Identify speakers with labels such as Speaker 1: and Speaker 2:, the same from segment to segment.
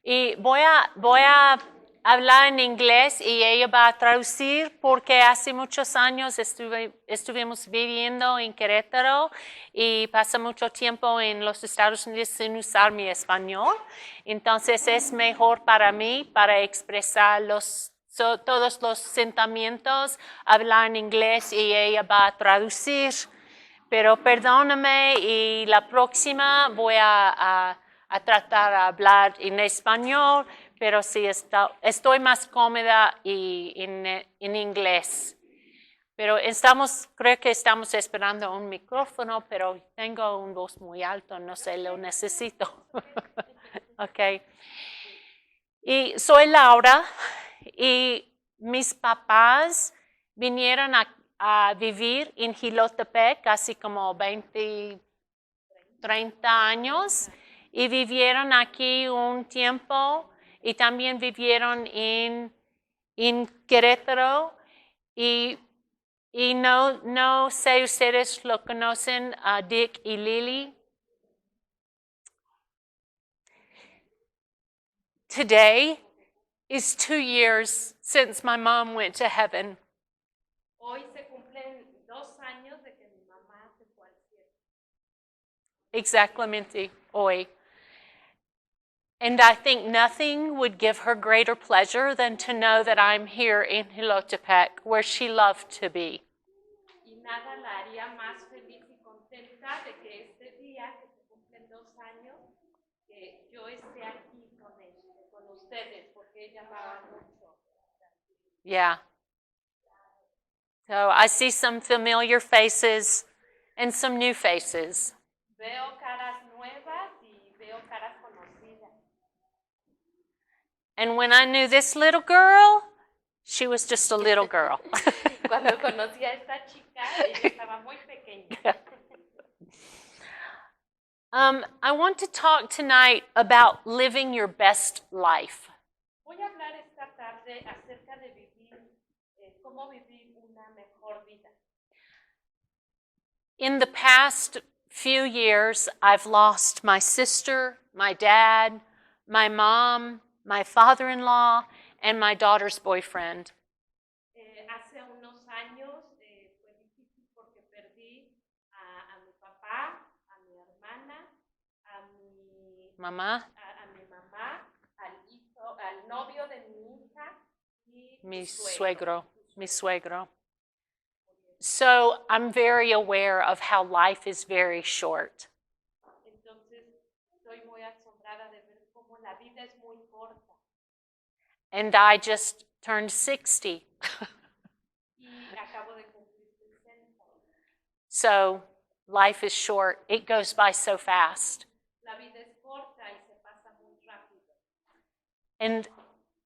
Speaker 1: Y voy a hablar en inglés y ella va a traducir porque hace muchos años estuvimos viviendo en Querétaro y pasé mucho tiempo en los Estados Unidos sin usar mi español. Entonces es mejor para mí, para expresar todos los sentimientos, hablar en inglés y ella va a traducir. Pero perdóname y la próxima voy a tratar de hablar en español, pero sí estoy más cómoda en inglés. Pero creo que estamos esperando un micrófono, pero tengo una voz muy alta, no sé, lo necesito. Ok. Y soy Laura y mis papás vinieron a vivir en Jilotepec hace como 20, 30 años y vivieron aquí un tiempo y también vivieron en Querétaro y no sé, ustedes lo conocen a Dick y Lily. Today is 2 years since my mom went to heaven.
Speaker 2: Hoy se cumplen 2 años de que mi mamá se fue al cielo.
Speaker 1: Exactamente hoy. And I think nothing would give her greater pleasure than to know that I'm here in Jilotepec, where she loved to be.
Speaker 2: Y nada la haría más feliz y contenta de que este día, que se cumplen 2 años, que yo esté aquí con ustedes, porque ella amaba mucho.
Speaker 1: Yeah. So I see some familiar faces and some new faces.
Speaker 2: Veo caras nuevas y veo caras conocidas.
Speaker 1: And when I knew this little girl, she was just a little girl.
Speaker 2: Cuando conocí a esta chica, ella estaba muy pequeña.
Speaker 1: I want to talk tonight about living your best life.
Speaker 2: Voy a hablar esta tarde acerca de cómo vivir una mejor vida.
Speaker 1: In the past few years, I've lost my sister, my dad, my mom, my father-in-law, and my daughter's boyfriend.
Speaker 2: Hace unos años fue difícil porque perdí a mi papá, a mi hermana, a mi mamá, al novio de mi hija y
Speaker 1: mi suegro. So I'm very aware of how life is very short.
Speaker 2: Entonces estoy muy asombrada de ver cómo la vida es muy corta.
Speaker 1: And I just turned 60.
Speaker 2: Y acabo de cumplir 60.
Speaker 1: So life is short. It goes by so fast.
Speaker 2: La vida es corta y se pasa muy rápido.
Speaker 1: And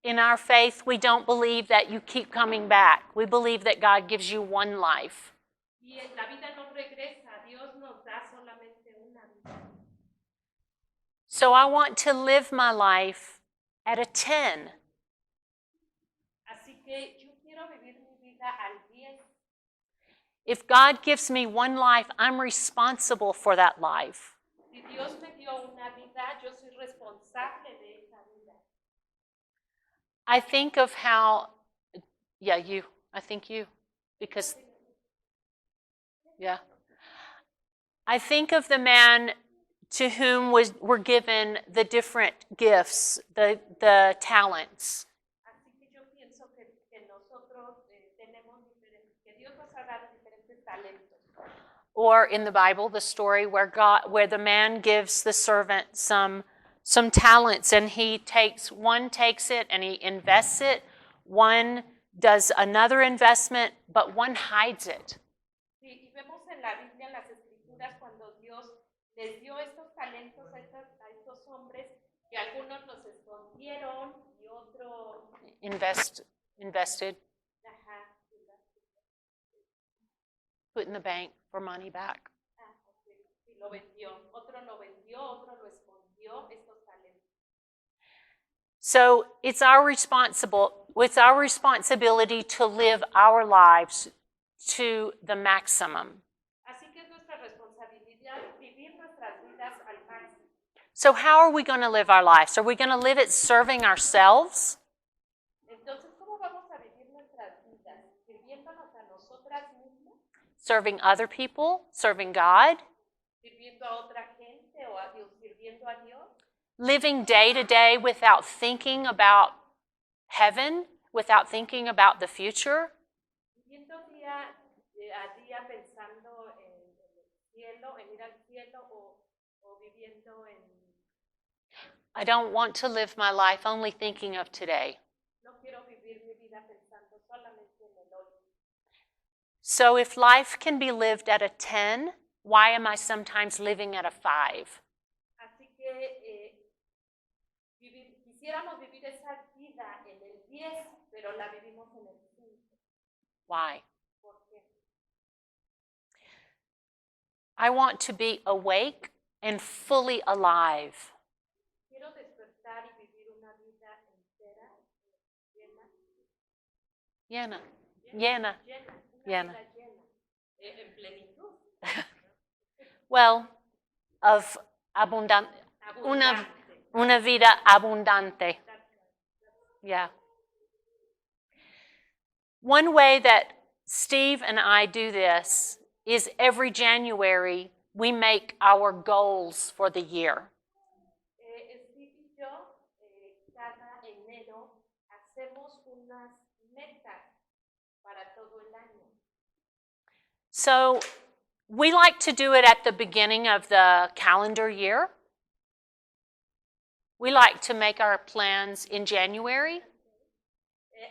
Speaker 1: in our faith, we don't believe that you keep coming back. We believe that God gives you one life.
Speaker 2: Y la vida no regresa. Dios nos da solamente una vida.
Speaker 1: So I want to live my life at a 10.
Speaker 2: Así que yo quiero vivir mi vida al 10.
Speaker 1: If God gives me one life, I'm responsible for that life.
Speaker 2: Si Dios me dio una vida, yo soy responsable de esa vida.
Speaker 1: I think of how, I think you, because, yeah. I think of the man to whom were given the different gifts, the talents.
Speaker 2: Así que yo pienso que nosotros tenemos que Dios nos ha dado diferentes talentos.
Speaker 1: Or in the Bible, the story where the man gives the servant some talents, and one takes it and he invests it, one does another investment, but one hides it.
Speaker 2: Sí, y vemos en la Biblia, en las Escrituras, cuando Dios les dio estos talentos a estos hombres, que algunos los escondieron y otros
Speaker 1: invested. Put in the bank for money back.
Speaker 2: Okay. Sí, lo vendió. Otro lo vendió, otro lo escondió, estos talentos.
Speaker 1: So it's our responsibility to live our lives to the maximum.
Speaker 2: Así que es nuestra responsabilidad vivir nuestras vidas al máximo.
Speaker 1: So how are we going to live our lives? Are we going to live it serving ourselves?
Speaker 2: Entonces, ¿cómo vamos a vivir nuestras vidas? ¿Sirviéndonos a nosotras mismas?
Speaker 1: Serving other people? Serving God?
Speaker 2: ¿Sirviendo a otra gente o a Dios? ¿Sirviendo a Dios?
Speaker 1: Living day to day without thinking about heaven, without thinking about the future?
Speaker 2: Viviendo día a día pensando en el cielo, en ir al cielo o viviendo en...
Speaker 1: I don't want to live my life only thinking of today.
Speaker 2: No quiero vivir mi vida pensando solamente en el hoy.
Speaker 1: So if life can be lived at a 10, why am I sometimes living at a 5?
Speaker 2: Así que quisiéramos vivir esa vida en el 10, pero la vivimos en el 5.
Speaker 1: Why?
Speaker 2: ¿Por qué?
Speaker 1: I want to be awake and fully alive.
Speaker 2: Quiero despertar y vivir una vida entera, llena.
Speaker 1: Llena.
Speaker 2: Una vida llena, en plenitud.
Speaker 1: Well, of una vida abundante. Yeah. One way that Steve and I do this is every January we make our goals for the year.
Speaker 2: Steve y yo, cada enero, hacemos unas metas para todo el año.
Speaker 1: So we like to do it at the beginning of the calendar year. We like to make our plans in January.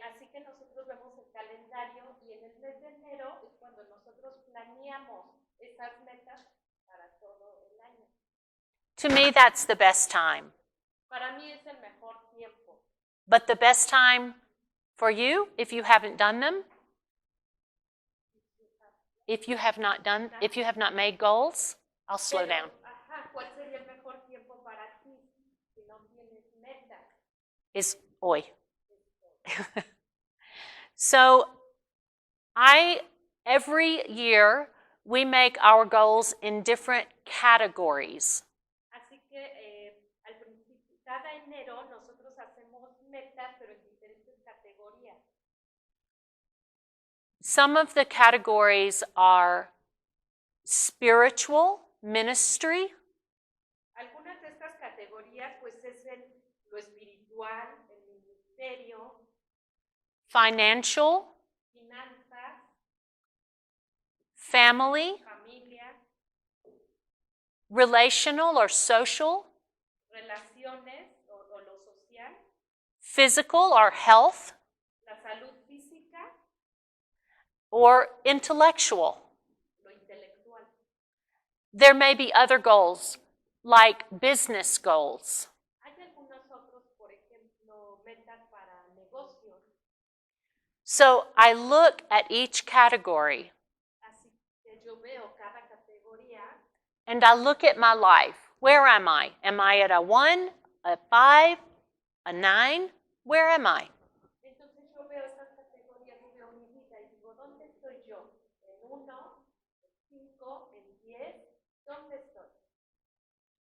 Speaker 2: Así que nosotros vemos el calendario y en el mes de enero es cuando nosotros planeamos esas metas para todo el año.
Speaker 1: To me, that's the best time.
Speaker 2: Para mí es el mejor tiempo.
Speaker 1: But the best time for you, if you haven't done them, if you have not made goals, I'll slow down.
Speaker 2: ¿Cuál sería el mejor tiempo para ti si no tienes metas?
Speaker 1: Is hoy. So every year we make our goals in different categories.
Speaker 2: Así que al principio, cada enero nosotros hacemos metas, pero en diferentes categorías.
Speaker 1: Some of the categories are spiritual, ministry.
Speaker 2: Algunas de estas categorías pues es lo espiritual, el ministerio,
Speaker 1: Financial,
Speaker 2: finanzas,
Speaker 1: family,
Speaker 2: familia,
Speaker 1: relational or social,
Speaker 2: relaciones o lo social,
Speaker 1: physical or health,
Speaker 2: la salud física,
Speaker 1: or intellectual.
Speaker 2: lo intelectual.
Speaker 1: There may be other goals, like business goals.
Speaker 2: Hay algunos otros, por ejemplo, metas para negocios.
Speaker 1: So I look at each category
Speaker 2: Así que yo veo cada categoría
Speaker 1: and I look at my life. Where am I? Am I at a 1, a 5, a 9? Where am I?
Speaker 2: Entonces yo veo estas categorías y veo mi vida y digo, ¿dónde estoy yo? ¿En 1, en 5, en 10? ¿Dónde estoy?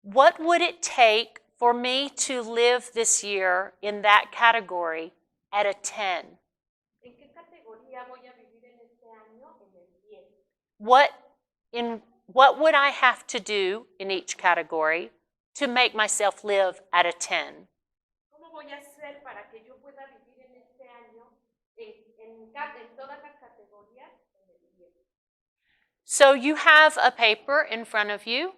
Speaker 1: What would it take for me to live this year in that category at a 10?
Speaker 2: ¿En qué categoría voy a vivir en este año? En el 10.
Speaker 1: What would I have to do in each category to make myself live at a 10?
Speaker 2: ¿Cómo voy a hacer para que yo pueda vivir en este año en todas las categorías en el 10?
Speaker 1: So you have a paper in front of you.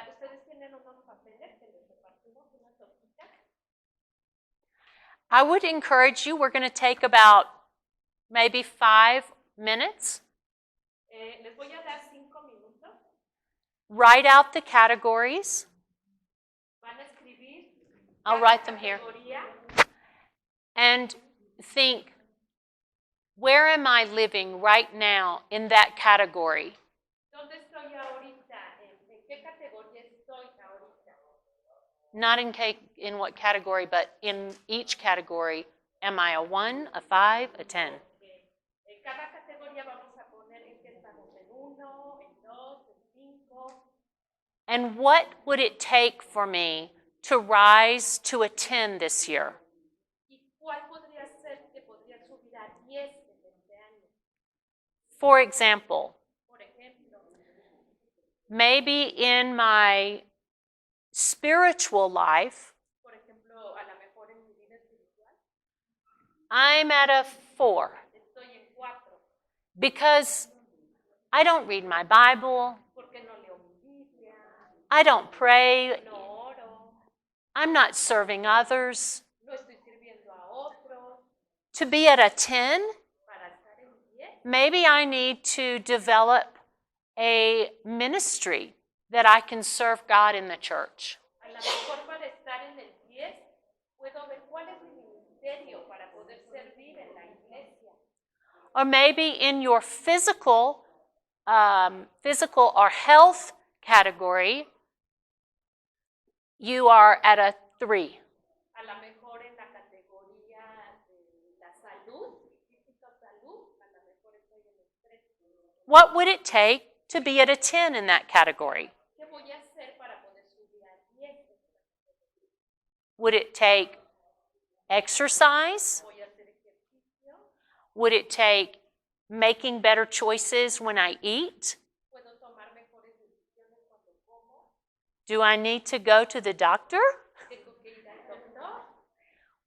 Speaker 2: Ustedes tienen unos papeles que les repartimos, unas hojitas.
Speaker 1: I would encourage you, we're going to take about maybe 5 minutes.
Speaker 2: Les voy a dar 5 minutos.
Speaker 1: Write out the categories.
Speaker 2: Van a escribir.
Speaker 1: I'll write them here.
Speaker 2: Categoría.
Speaker 1: And think, where am I living right now in that category?
Speaker 2: ¿Dónde estoy ahorita? ¿En qué categoría estoy ahorita?
Speaker 1: Not in what category, but in each category. Am I a 1, a 5, a 10?
Speaker 2: En cada categoría vamos a poner en qué estamos, en 1, en 2, en 5.
Speaker 1: And what would it take for me to rise to a 10 this year?
Speaker 2: ¿Y cuál podría ser que podría subir a 10 en este año?
Speaker 1: For example,
Speaker 2: Por ejemplo,
Speaker 1: maybe in my spiritual life,
Speaker 2: por ejemplo, a lo mejor en mi vida espiritual,
Speaker 1: I'm at a 4
Speaker 2: estoy en 4,
Speaker 1: because I don't read my Bible,
Speaker 2: porque no leo mi Biblia,
Speaker 1: I don't pray,
Speaker 2: no oro,
Speaker 1: I'm not serving others.
Speaker 2: no estoy sirviendo a otros.
Speaker 1: To be at a 10,
Speaker 2: Para estar en 10,
Speaker 1: maybe I need to develop a ministry that I can serve God in the church.
Speaker 2: a lo mejor para estar en el 10, puedo ver cuál es mi ministerio para poder servir en la iglesia.
Speaker 1: Or maybe in your physical or health category, you are at a 3.
Speaker 2: A lo mejor en la categoría de la salud, física o salud, a lo mejor estoy en el 3.
Speaker 1: What would it take to be at a 10 in that category?
Speaker 2: ¿Qué voy a hacer para poder subir a 10?
Speaker 1: Would it take exercise?
Speaker 2: ¿Voy a hacer ejercicio?
Speaker 1: Would it take making better choices when I eat?
Speaker 2: ¿Puedo tomar mejores decisiones cuando como?
Speaker 1: Do I need to go to the doctor?
Speaker 2: ¿Tengo que ir al doctor?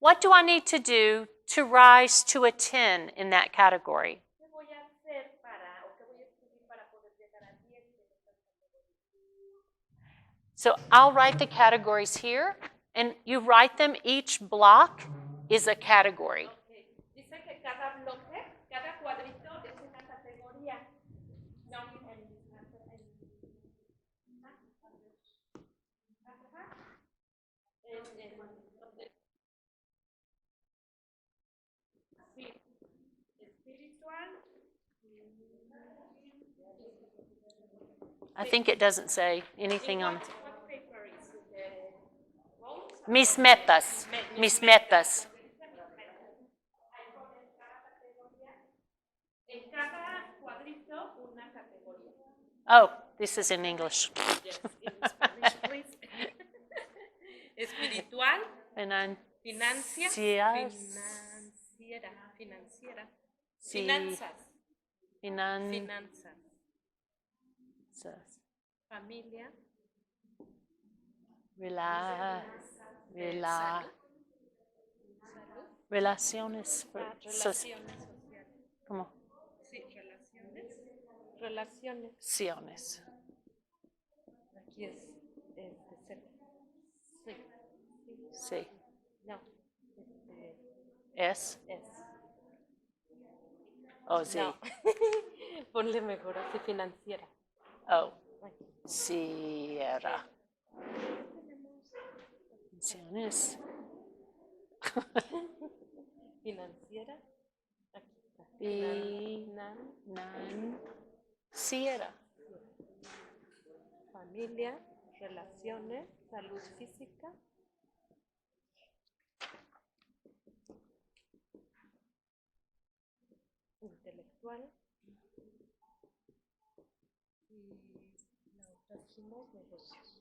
Speaker 1: What do I need to do to rise to a 10 in that category?
Speaker 2: ¿Qué voy a hacer para, o qué voy a escribir para poder llegar a 10 en estas categorías?
Speaker 1: So I'll write the categories here, and you write them. Each block is a category.
Speaker 2: Okay. Dice que cada bloque, cada cuadrito es una categoría. No, sí, espiritual.
Speaker 1: I think it doesn't say anything on
Speaker 2: What paper is it? Rolls?
Speaker 1: mis metas. Mis metas.
Speaker 2: En cada cuadrito una categoría.
Speaker 1: Oh, this is in English.
Speaker 2: Yes, in Spanish, please. Espiritual, financia,
Speaker 1: Financias.
Speaker 2: financiera,
Speaker 1: Sí.
Speaker 2: finanzas,
Speaker 1: Finanzas.
Speaker 2: familia,
Speaker 1: Relaciones.
Speaker 2: relaciones sociales.
Speaker 1: ¿Cómo?
Speaker 2: Sí, relaciones.
Speaker 1: Siones.
Speaker 2: Aquí es ser. Sí.
Speaker 1: Sí.
Speaker 2: No.
Speaker 1: Es.
Speaker 2: Es.
Speaker 1: Oh, sí.
Speaker 2: No. Ponle mejor así, financiera.
Speaker 1: Oh. Sierra. Siones.
Speaker 2: Financiera. Aquí está.
Speaker 1: Sierra.
Speaker 2: Familia, relaciones, salud física. Intelectual. Y la otra dijimos negocios.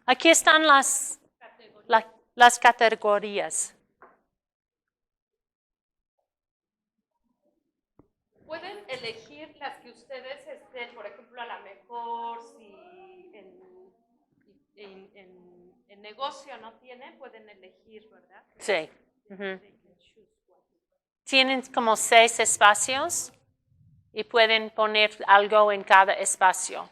Speaker 1: Aquí están las categorías.
Speaker 2: Pueden elegir las que ustedes estén, por ejemplo, a lo mejor si en negocio no tienen, pueden elegir, ¿verdad?
Speaker 1: Sí. Tienen como 6 espacios y pueden poner algo en cada espacio.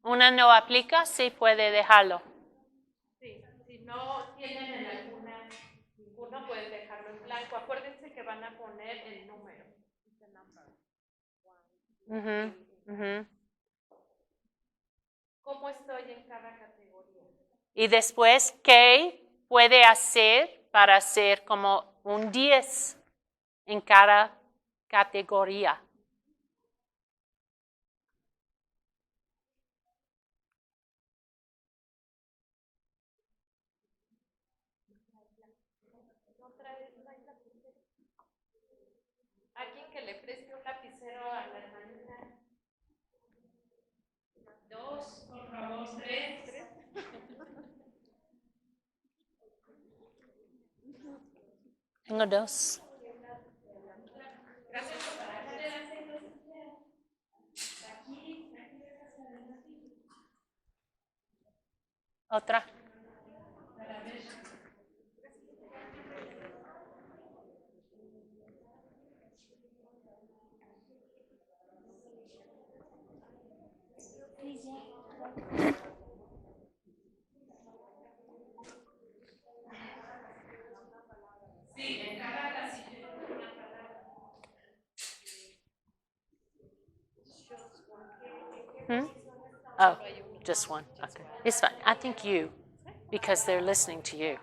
Speaker 1: Una no aplica, sí puede dejarlo.
Speaker 2: Sí, si no tienen en ninguno pueden dejarlo en blanco. Acuérdense que van a poner el número. ¿Cómo estoy en cada categoría?
Speaker 1: Y después, ¿qué puede hacer para hacer como un 10 en cada categoría? Tengo dos. Otra. Hmm? Oh, just one. Okay. It's fine. I think you, because they're listening to you.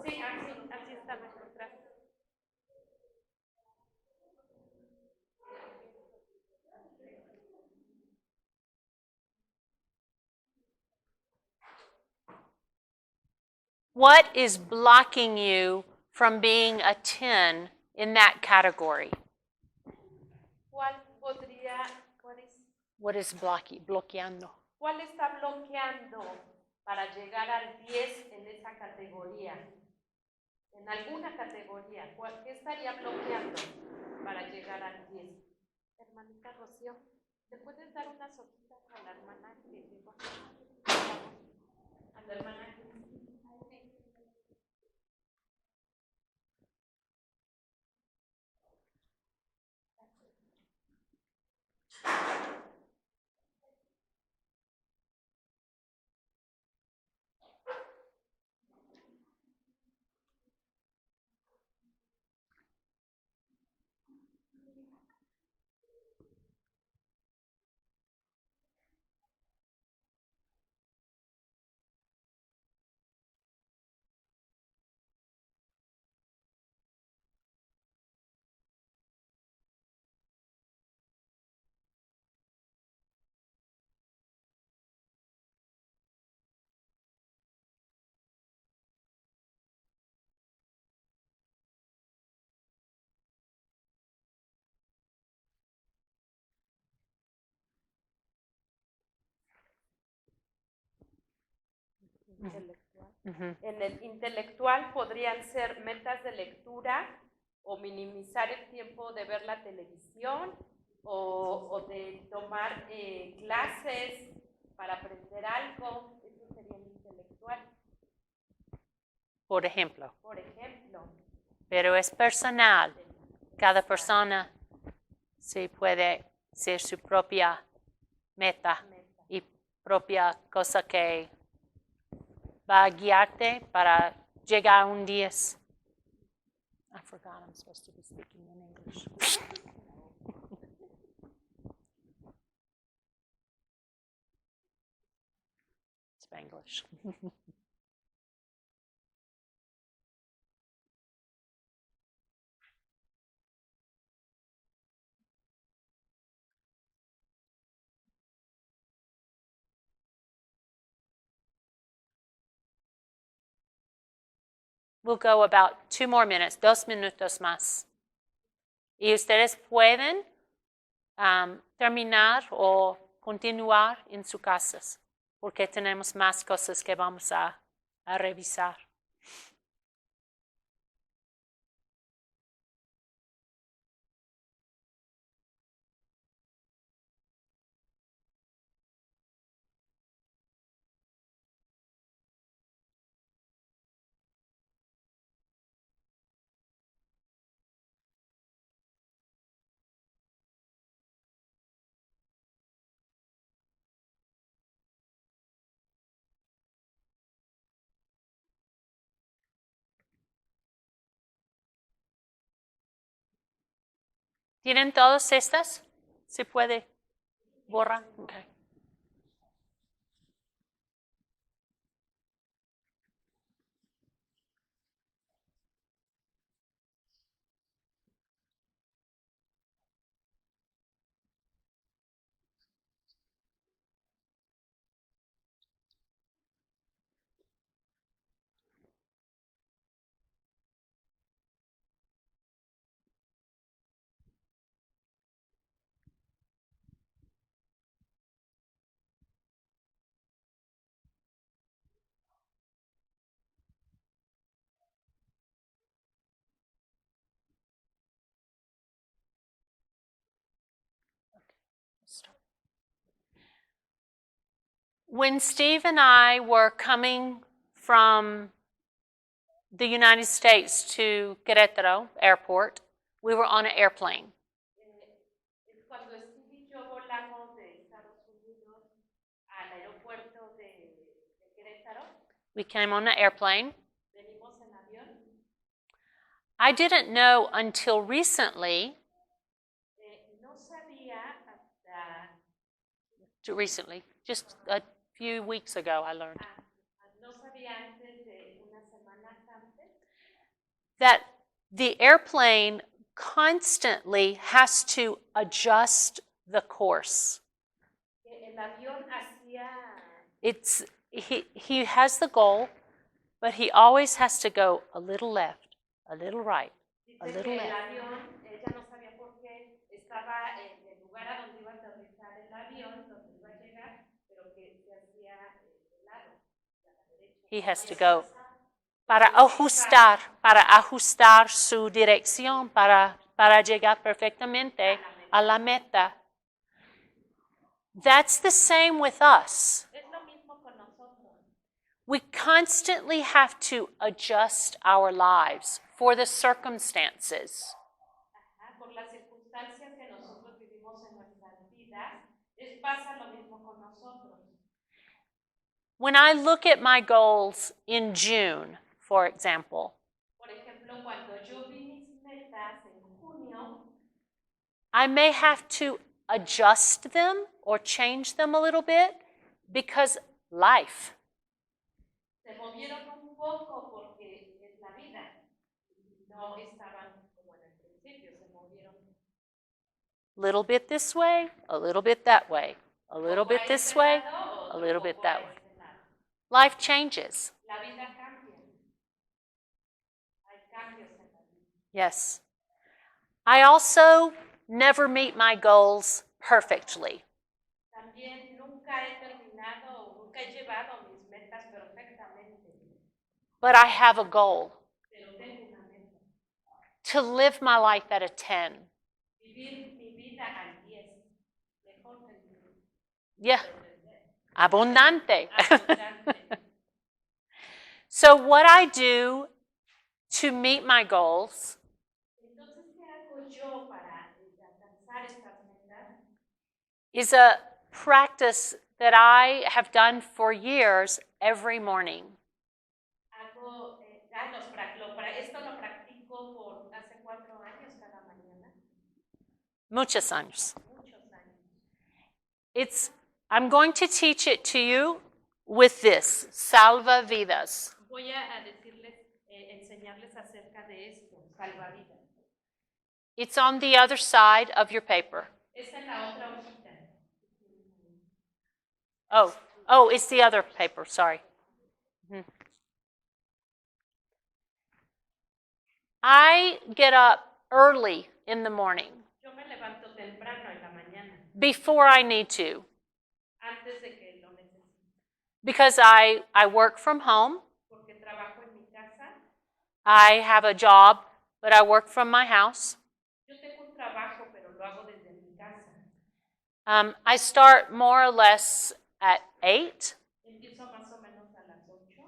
Speaker 2: Sí, así está mejor. Gracias.
Speaker 1: What is blocking you from being a 10 in that category?
Speaker 2: ¿Cuál podría,
Speaker 1: What is bloqueando?
Speaker 2: cuál está bloqueando para llegar al 10 en esa categoría? En alguna categoría, ¿qué estaría bloqueando para llegar al 10? Hermanita Rocío, ¿te puedes dar unas hojitas a la hermana que llegó? A la hermana que... Intelectual. En el intelectual podrían ser metas de lectura o minimizar el tiempo de ver la televisión o de tomar clases para aprender algo. Eso sería el intelectual.
Speaker 1: Por ejemplo.
Speaker 2: Por ejemplo.
Speaker 1: Pero es personal. Cada persona sí puede ser su propia meta y propia cosa que va a guiarte para llegar a un 10. I forgot I'm supposed to be speaking in English. Spanglish. We'll go about 2 more minutes, 2 minutos más. Y ustedes pueden terminar o continuar en sus casas, porque tenemos más cosas que vamos a revisar. ¿Tienen todas estas? ¿Se puede borrar? Okay. When Steve and I were coming from the United States to Querétaro Airport, we were on an airplane.
Speaker 2: Cuando Steve y yo volamos de Estados Unidos al aeropuerto de Querétaro,
Speaker 1: we came on an airplane.
Speaker 2: venimos en avión.
Speaker 1: I didn't know until recently,
Speaker 2: No sabía hasta
Speaker 1: just a few weeks ago I learned,
Speaker 2: no sabía antes de unas semanas antes
Speaker 1: that the airplane constantly has to adjust the course.
Speaker 2: que el avión hacía
Speaker 1: He has the goal, but he always has to go a little left, a little right, a little
Speaker 2: el
Speaker 1: left.
Speaker 2: avión, ella no sabía por qué estaba en el lugar a donde iba a aterrizar el avión, donde iba a llegar, pero que se hacía de lado, a la derecha.
Speaker 1: He has to go para ajustar su dirección, para llegar perfectamente a la meta. That's the same with us.
Speaker 2: Es lo mismo con nosotros.
Speaker 1: We constantly have to adjust our lives for the circumstances.
Speaker 2: Por las circunstancias que nosotros vivimos en nuestras vidas, pasa lo mismo con nosotros.
Speaker 1: When I look at my goals in June, for example,
Speaker 2: Por ejemplo, cuando yo vi mis metas en junio,
Speaker 1: I may have to adjust them or change them a little bit because life.
Speaker 2: se movieron un poco porque es la vida. No estaban como en el principio, se movieron.
Speaker 1: Little bit this way, a little bit that way, a little bit this way, a little bit that way. Life changes.
Speaker 2: La vida cambia. Hay cambios en la vida.
Speaker 1: Yes. I also never meet my goals perfectly.
Speaker 2: También nunca he terminado o nunca he llevado mis metas perfectamente.
Speaker 1: But I have a goal.
Speaker 2: Pero tengo una meta.
Speaker 1: To live my life at a 10.
Speaker 2: Vivir mi vida al 10. Mejor del 10.
Speaker 1: Yeah. Abundante.
Speaker 2: Abundante.
Speaker 1: So what I do to meet my goals
Speaker 2: Entonces, ¿qué hago yo para alcanzar estas metas?
Speaker 1: is a practice that I have done for years every morning.
Speaker 2: Esto lo practico por hace 4 años cada mañana.
Speaker 1: Muchos años.
Speaker 2: Muchos años.
Speaker 1: I'm going to teach it to you with this, SALVAVIDAS.
Speaker 2: Voy a decirles, enseñarles acerca de esto, salvavidas.
Speaker 1: It's on the other side of your paper.
Speaker 2: Es en la otra hojita.
Speaker 1: Oh, it's the other paper, sorry. Mm-hmm. I get up early in the morning.
Speaker 2: Yo me levanto temprano en la mañana.
Speaker 1: Before I need to.
Speaker 2: Antes de que lo necesite.
Speaker 1: Because I work from home.
Speaker 2: Porque trabajo en mi casa.
Speaker 1: I have a job, but I work from my house.
Speaker 2: Yo tengo un trabajo, pero lo hago desde mi casa.
Speaker 1: I start more or less at 8.
Speaker 2: Empiezo más o menos a las 8.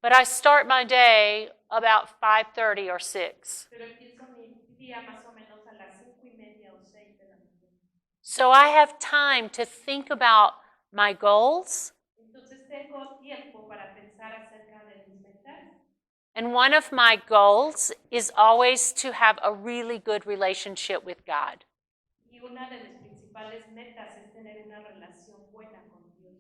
Speaker 1: But I start my day about 5:30 or 6.
Speaker 2: Pero empiezo mi día más o menos a las 5:30 o 6 de la mañana.
Speaker 1: So I have time to think about my goals.
Speaker 2: Entonces tengo tiempo para pensar acerca de mis metas.
Speaker 1: And one of my goals is always to have a really good relationship with God.
Speaker 2: Y una de mis principales metas es tener una relación buena con Dios.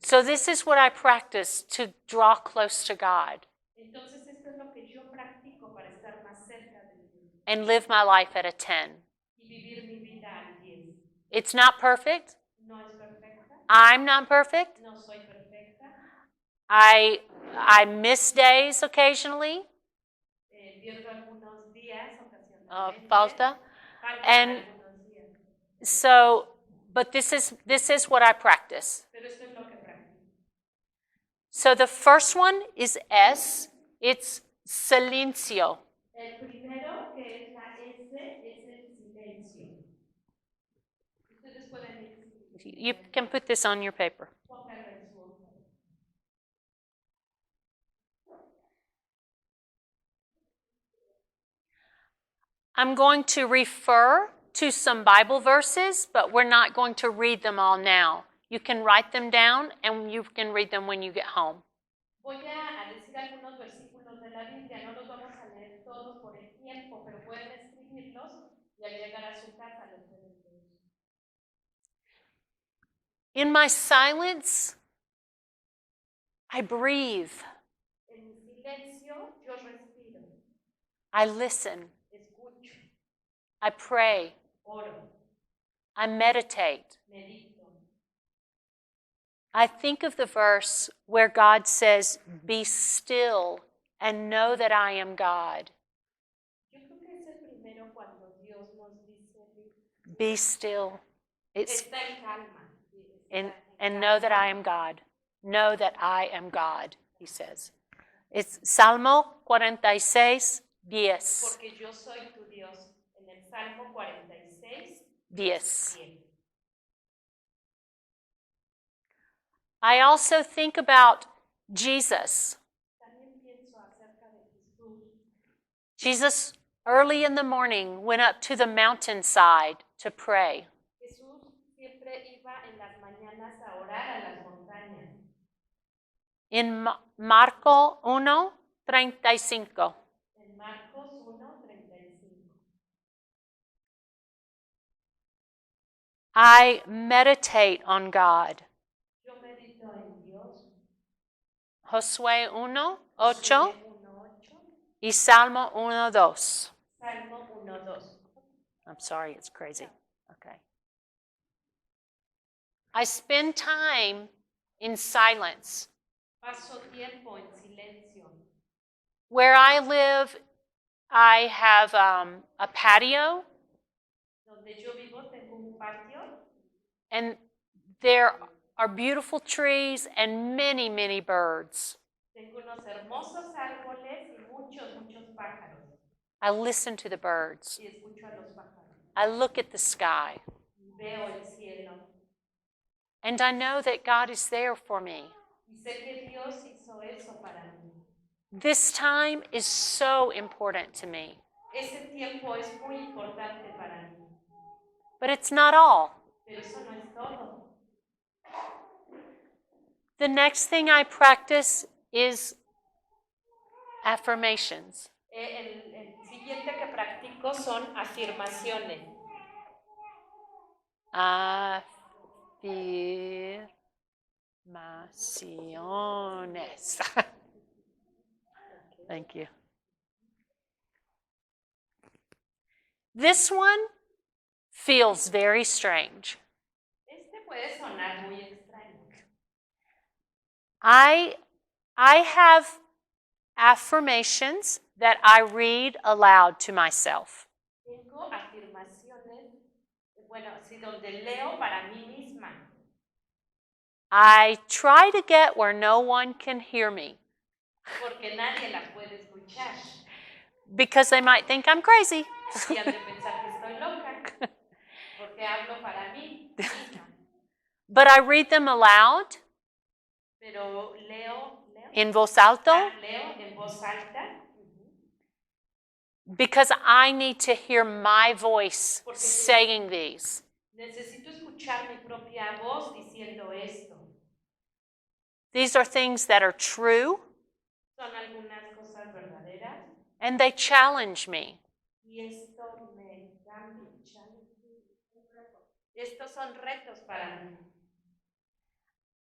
Speaker 1: So this is what I practice to draw close to God.
Speaker 2: Entonces esto es lo que yo practico para estar más cerca de Dios.
Speaker 1: And live my life at a 10.
Speaker 2: Y vivir mi vida al 10.
Speaker 1: It's not perfect.
Speaker 2: No es perfecta.
Speaker 1: I'm not perfect.
Speaker 2: No soy perfecta.
Speaker 1: I miss days occasionally.
Speaker 2: Pierdo algunos días ocasionalmente.
Speaker 1: Falta.
Speaker 2: Faltan
Speaker 1: And
Speaker 2: algunos días.
Speaker 1: so, but this is what I practice.
Speaker 2: Pero esto es lo que practico.
Speaker 1: So the first one is S. It's silencio.
Speaker 2: El primero, que es la S, es el silencio. Ustedes pueden ir.
Speaker 1: You can put this on your paper.
Speaker 2: Pónganlo en
Speaker 1: I'm going to refer to some Bible verses, but we're not going to read them all now. You can write them down and you can read them when you get home.
Speaker 2: Voy a decir algunos versículos de la Biblia, no los vamos a leer todos por el tiempo, pero pueden escribirlos y al llegar a su casa los pueden leer.
Speaker 1: In my silence, I breathe.
Speaker 2: En mi silencio yo respiro,
Speaker 1: I listen.
Speaker 2: escucho,
Speaker 1: I pray.
Speaker 2: oro,
Speaker 1: I meditate.
Speaker 2: medito.
Speaker 1: I think of the verse where God says, "Be still and know that I am God."
Speaker 2: Yo creo que es el primero cuando Dios nos dice,
Speaker 1: Be still. It's,
Speaker 2: está en calma.
Speaker 1: and know that I am God. Know that I am God, he says. It's Salmo 46, 10.
Speaker 2: Porque yo soy tu Dios. En el Salmo 46,
Speaker 1: 10.
Speaker 2: 10.
Speaker 1: I also think about Jesus.
Speaker 2: También pienso acerca de Jesús.
Speaker 1: Jesus, early in the morning, went up to the mountainside to pray.
Speaker 2: Jesús siempre iba en las mañanas a orar a las montañas.
Speaker 1: In Marco 1:35.
Speaker 2: En Marcos 1:35.
Speaker 1: I meditate on God.
Speaker 2: Yo medito en Dios.
Speaker 1: Josué 1:8
Speaker 2: Josué 1:8.
Speaker 1: y Salmo 1:2.
Speaker 2: Salmo 1:2.
Speaker 1: I'm sorry, it's crazy. Okay. I spend time in silence.
Speaker 2: Paso tiempo en silencio.
Speaker 1: Where I live, I have a patio,
Speaker 2: Donde yo vivo tengo un patio
Speaker 1: and there are beautiful trees and many, many birds.
Speaker 2: tengo unos hermosos árboles y muchos pájaros.
Speaker 1: I listen to the birds.
Speaker 2: Y escucho a los pájaros.
Speaker 1: I look at the sky.
Speaker 2: Veo el cielo.
Speaker 1: And I know that God is there for me.
Speaker 2: Y sé que Dios hizo eso para mí.
Speaker 1: This time is so important to me.
Speaker 2: Ese tiempo es muy importante para mí.
Speaker 1: But it's not all.
Speaker 2: Pero eso no es todo.
Speaker 1: The next thing I practice is affirmations.
Speaker 2: El siguiente que practico son afirmaciones.
Speaker 1: Afirmaciones. Thank you. This one feels very strange.
Speaker 2: Este puede sonar muy extraño.
Speaker 1: I have affirmations that I read aloud to myself.
Speaker 2: Tengo afirmaciones, bueno, sí, donde leo para mí misma.
Speaker 1: I try to get where no one can hear me.
Speaker 2: Porque nadie las puede escuchar.
Speaker 1: Because they might think I'm crazy.
Speaker 2: Y han de pensar que estoy loca. Porque hablo para mí misma.
Speaker 1: But I read them aloud.
Speaker 2: Pero leo
Speaker 1: En voz alta.
Speaker 2: Leo en voz alta.
Speaker 1: Because I need to hear my voice saying these.
Speaker 2: Necesito escuchar mi propia voz diciendo esto.
Speaker 1: These are things that are true.
Speaker 2: Son algunas cosas verdaderas.
Speaker 1: And they challenge me.
Speaker 2: Y esto me da estos son retos para mí.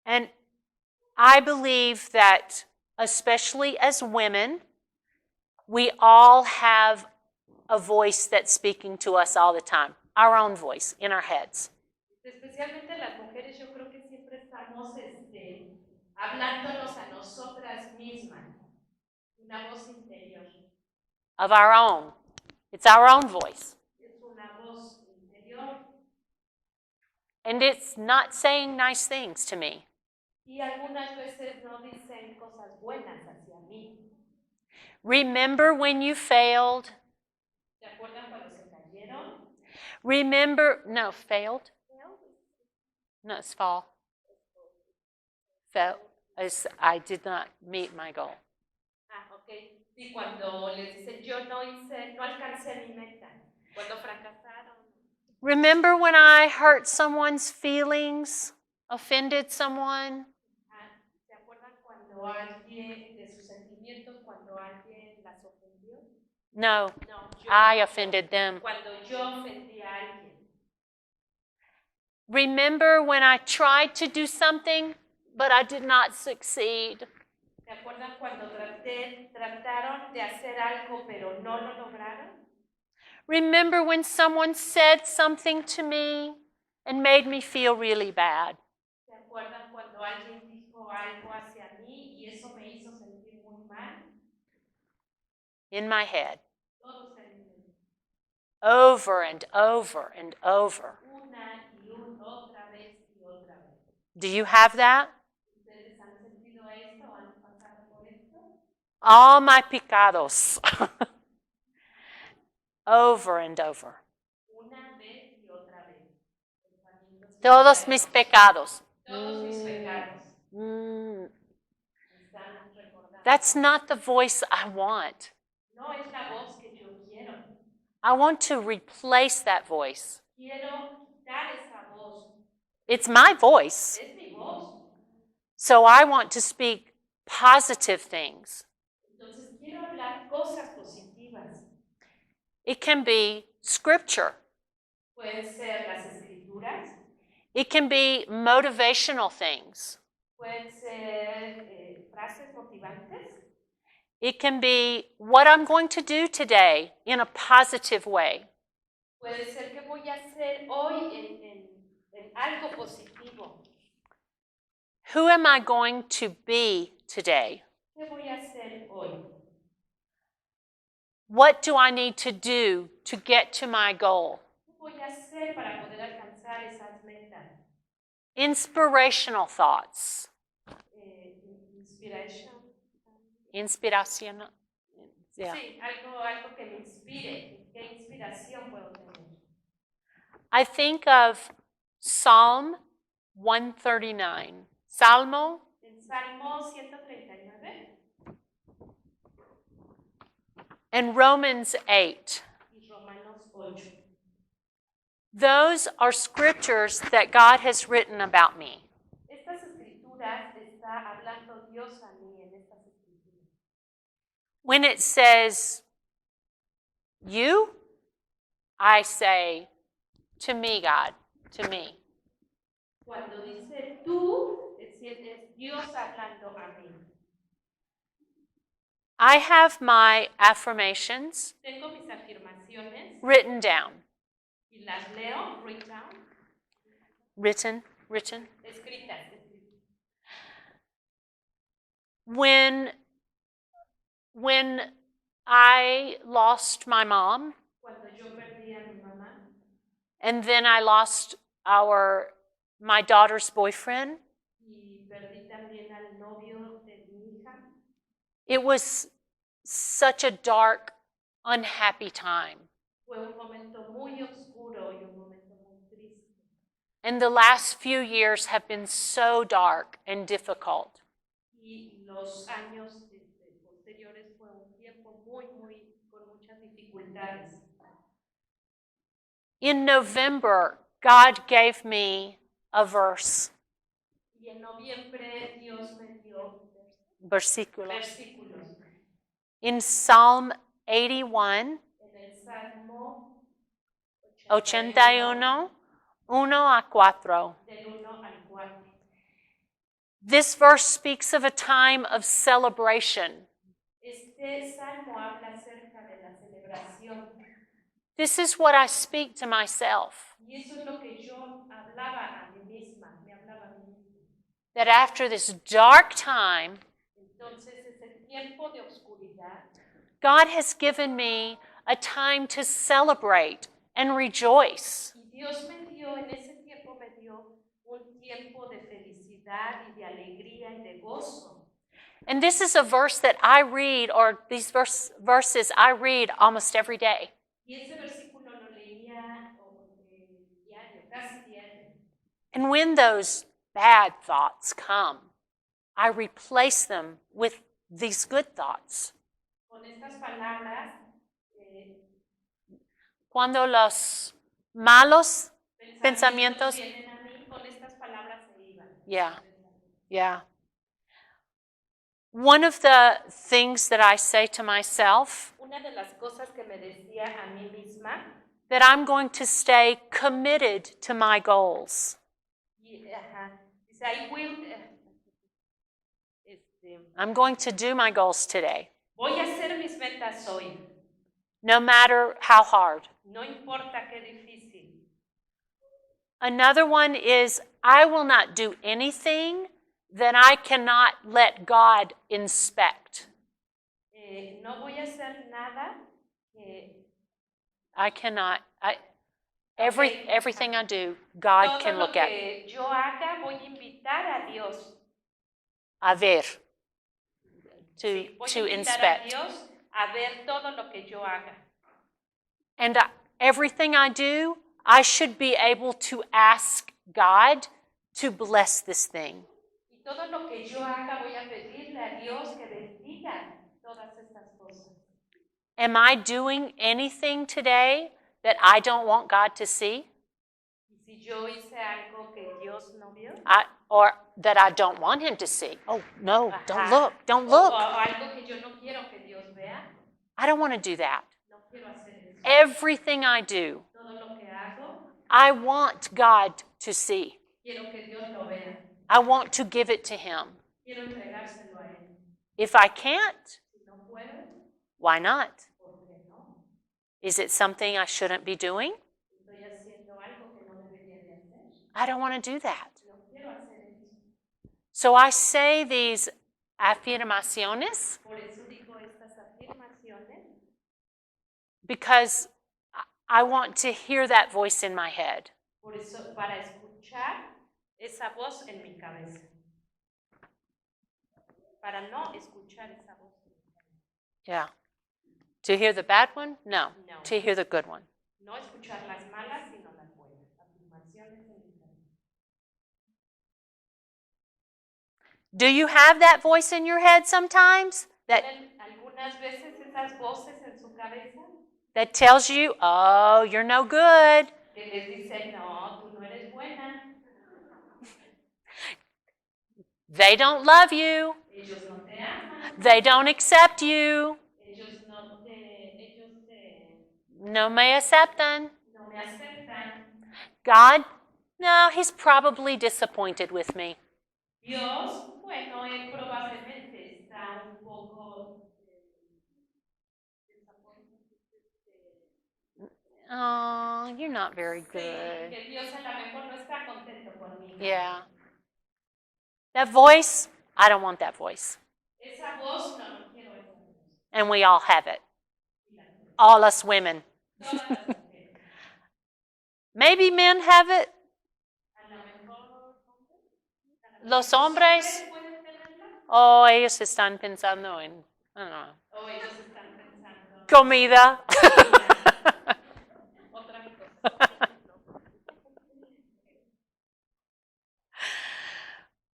Speaker 1: And I believe that, especially as women, we all have a voice that's speaking to us all the time. Our own voice in our heads.
Speaker 2: Especialmente las mujeres, yo creo que siempre estamos hablándonos a nosotras mismas. Una voz interior.
Speaker 1: Of our own. It's our own voice.
Speaker 2: Es una voz interior.
Speaker 1: And it's not saying nice things to me.
Speaker 2: Y algunas veces no dicen cosas buenas hacia mí.
Speaker 1: Remember when you failed?
Speaker 2: ¿Se acuerdan cuando se cayeron?
Speaker 1: Remember, no, failed? No, it's fall. Fell. I did not meet my goal.
Speaker 2: Ok. Y cuando les dicen, yo no alcancé mi meta, cuando fracasaron.
Speaker 1: Remember when I hurt someone's feelings, offended someone?
Speaker 2: ¿Se acuerdan cuando alguien, de sus sentimientos, cuando alguien las ofendió?
Speaker 1: No,
Speaker 2: No,
Speaker 1: I offended them.
Speaker 2: cuando yo ofendí a alguien.
Speaker 1: Remember when I tried to do something, but I did not succeed?
Speaker 2: ¿Se acuerdan cuando trataron de hacer algo, pero no lo lograron?
Speaker 1: Remember when someone said something to me and made me feel really bad?
Speaker 2: ¿Se acuerdan cuando alguien dijo algo hacia mí y eso me hizo sentir muy mal?
Speaker 1: In my head.
Speaker 2: Todos en mi mente.
Speaker 1: Over and over and over.
Speaker 2: Una y otra vez y otra vez.
Speaker 1: Do you have that?
Speaker 2: ¿Ustedes han sentido esto o han pasado por esto?
Speaker 1: All my pecados. Over and over.
Speaker 2: Una vez y otra vez.
Speaker 1: Todos mis pecados.
Speaker 2: Todos mis pecados.
Speaker 1: That's not the voice I want.
Speaker 2: No es la voz que yo quiero.
Speaker 1: I want to replace that voice.
Speaker 2: Quiero quitar esa voz.
Speaker 1: It's my voice.
Speaker 2: Es mi voz.
Speaker 1: So I want to speak positive things.
Speaker 2: Entonces quiero hablar cosas positivas.
Speaker 1: It can be scripture.
Speaker 2: Pueden ser las escrituras.
Speaker 1: It can be motivational things.
Speaker 2: Pueden ser frases motivantes.
Speaker 1: It can be what I'm going to do today in a positive way.
Speaker 2: Puede ser que voy a hacer hoy en algo positivo.
Speaker 1: Who am I going to be today?
Speaker 2: ¿Qué voy a hacer hoy?
Speaker 1: What do I need to do to get to my goal?
Speaker 2: ¿Qué voy a hacer para poder alcanzar esas metas?
Speaker 1: Inspirational thoughts.
Speaker 2: Inspiración.
Speaker 1: Yeah.
Speaker 2: Sí, algo que me inspire. ¿Qué inspiración puedo tener?
Speaker 1: I think of Psalm 139. Salmo.
Speaker 2: En Salmo 139.
Speaker 1: And Romans 8.
Speaker 2: Y Romanos 8.
Speaker 1: Those are scriptures that God has written about me.
Speaker 2: Estas escrituras está hablando Dios a mí en estas escrituras.
Speaker 1: When it says you, I say, to me, God, to me.
Speaker 2: Cuando dice tú, es Dios hablando a mí.
Speaker 1: I have my affirmations
Speaker 2: Tengo mis afirmaciones
Speaker 1: written down.
Speaker 2: y las leo, write down.
Speaker 1: Written.
Speaker 2: Escritas.
Speaker 1: When I lost my mom,
Speaker 2: Cuando yo perdí a mi mamá,
Speaker 1: and then I lost my daughter's boyfriend,
Speaker 2: y perdí también al novio de mi hija,
Speaker 1: it was such a dark, unhappy time.
Speaker 2: fue un momento muy oscuro y un momento muy triste.
Speaker 1: And the last few years have been so dark and difficult.
Speaker 2: Y los años posteriores fue un tiempo con muchas dificultades.
Speaker 1: In November, God gave me a verse.
Speaker 2: Y en noviembre Dios me dio
Speaker 1: Versículos.
Speaker 2: En
Speaker 1: In Psalm 81,
Speaker 2: el Salmo
Speaker 1: 81, 1 a 4.
Speaker 2: del 1 al 4.
Speaker 1: This verse speaks of a time of celebration.
Speaker 2: Este salmo habla acerca de la celebración.
Speaker 1: This is what I speak to myself.
Speaker 2: Y eso es lo que yo hablaba a mí misma, me hablaba a mí misma.
Speaker 1: That after this dark time,
Speaker 2: Entonces ese tiempo de oscuridad,
Speaker 1: God has given me a time to celebrate and rejoice.
Speaker 2: y Dios en ese tiempo me dio un tiempo de felicidad y de alegría y de gozo.
Speaker 1: And this is a verse that I read, or these verses I read almost every day.
Speaker 2: Y ese versículo lo leía diario, casi diario.
Speaker 1: And when those bad thoughts come, I replace them with these good thoughts.
Speaker 2: Con estas palabras,
Speaker 1: cuando los malos pensamientos,
Speaker 2: vienen a mí, con estas palabras se iban.
Speaker 1: yeah, yeah. One of the things that I say to myself,
Speaker 2: Una de las cosas que me decía a mí misma,
Speaker 1: that I'm going to stay committed to my goals.
Speaker 2: dice, I will,
Speaker 1: I'm going to do my goals today,
Speaker 2: voy a hacer mis metas hoy,
Speaker 1: no matter how hard.
Speaker 2: no importa qué difícil.
Speaker 1: Another one is, I will not do anything that I cannot let God inspect.
Speaker 2: No voy a hacer nada que
Speaker 1: I cannot.
Speaker 2: Okay.
Speaker 1: Everything I do, God
Speaker 2: todo
Speaker 1: can
Speaker 2: lo
Speaker 1: look at.
Speaker 2: que yo haga voy a invitar a Dios.
Speaker 1: A ver.
Speaker 2: Sí, voy a
Speaker 1: To
Speaker 2: invitar
Speaker 1: inspect.
Speaker 2: a Dios a ver todo lo que yo haga.
Speaker 1: And everything I do, I should be able to ask God to bless this thing.
Speaker 2: Y todo lo que yo haga voy a pedirle a Dios que bendiga todas estas cosas.
Speaker 1: Am I doing anything today that I don't want God to see?
Speaker 2: Y si yo hice algo que Dios no vio,
Speaker 1: Or that I don't want him to see? Oh, no, don't
Speaker 2: Ajá.
Speaker 1: look, don't look.
Speaker 2: O algo que yo no quiero que Dios vea,
Speaker 1: I don't want to do that.
Speaker 2: no quiero hacer eso.
Speaker 1: Everything I do,
Speaker 2: Todo lo que hago,
Speaker 1: I want God to see.
Speaker 2: quiero que Dios lo vea.
Speaker 1: I want to give it to him.
Speaker 2: Quiero entregárselo a Él.
Speaker 1: If I can't,
Speaker 2: Si no puedo,
Speaker 1: why not?
Speaker 2: ¿por qué no?
Speaker 1: Is it something I shouldn't be doing?
Speaker 2: Estoy haciendo algo que no debería de hacer.
Speaker 1: I don't want to do that.
Speaker 2: No quiero hacer eso.
Speaker 1: So I say these afirmaciones
Speaker 2: Por eso digo estas afirmaciones,
Speaker 1: because I want to hear that voice in my head.
Speaker 2: por eso, para escuchar esa voz en mi cabeza. Para no escuchar esa voz en mi cabeza.
Speaker 1: Yeah. To hear the bad one? No.
Speaker 2: No.
Speaker 1: To hear the good one.
Speaker 2: No escuchar las malas, sino las buenas. Afirmaciones en mi cabeza.
Speaker 1: Do you have that voice in your head sometimes?
Speaker 2: ¿Tienen algunas veces esas voces en su cabeza?
Speaker 1: That tells you, oh, you're no good.
Speaker 2: Que les dicen, no, tú no eres buena.
Speaker 1: They don't love you.
Speaker 2: Ellos no te aman.
Speaker 1: They don't accept you.
Speaker 2: Ellos
Speaker 1: No me aceptan.
Speaker 2: no me aceptan.
Speaker 1: God, no, he's probably disappointed with me.
Speaker 2: Dios, bueno, él probablemente está un poco
Speaker 1: Oh, you're not very
Speaker 2: sí,
Speaker 1: good.
Speaker 2: que Dios a lo mejor no está contento conmigo.
Speaker 1: Yeah. That voice, I don't want that voice.
Speaker 2: Esa voz, no quiero esa voz.
Speaker 1: And we all have it. All us women.
Speaker 2: Todas las mujeres.
Speaker 1: Maybe men have it.
Speaker 2: A lo mejor
Speaker 1: Los hombres.
Speaker 2: pueden tenerla.
Speaker 1: Oh, ellos están pensando en, I don't know,
Speaker 2: O ellos están pensando.
Speaker 1: comida.
Speaker 2: Otra cosa.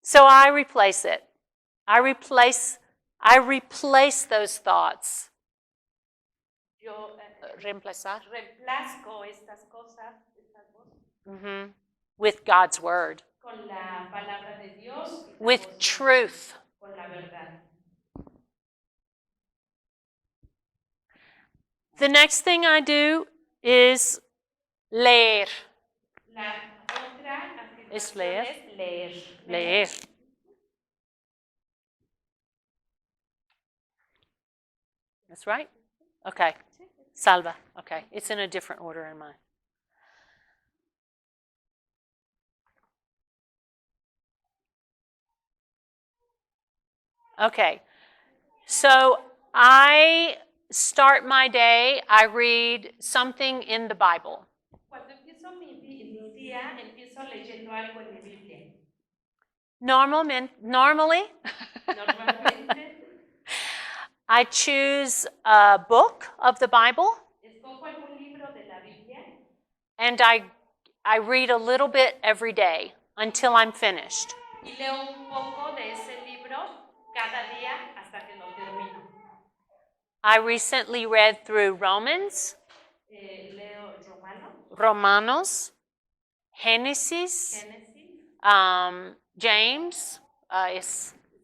Speaker 1: So I replace it. I replace those thoughts.
Speaker 2: Yo
Speaker 1: Reemplazar.
Speaker 2: reemplazco estas cosas, estas voces,
Speaker 1: With God's word.
Speaker 2: con la palabra de Dios, y la
Speaker 1: With
Speaker 2: voz,
Speaker 1: truth.
Speaker 2: con la verdad.
Speaker 1: The next thing I do is leer.
Speaker 2: La otra
Speaker 1: Es
Speaker 2: afirmación
Speaker 1: leer.
Speaker 2: es leer.
Speaker 1: Leer. That's right? Okay. Salva. Okay. It's in a different order in mine. Okay. So I start my day, I read something in the Bible.
Speaker 2: Cuando empiezo mi día, empiezo leyendo algo en mi Biblia.
Speaker 1: Normally,
Speaker 2: Normalmente,
Speaker 1: I choose a book of the Bible
Speaker 2: escojo algún libro de la Biblia
Speaker 1: and I read a little bit every day until I'm finished.
Speaker 2: y leo un poco de ese libro cada día hasta que lo termino.
Speaker 1: I recently read through Romans,
Speaker 2: Leo
Speaker 1: Romanos, Génesis,
Speaker 2: Génesis,
Speaker 1: James,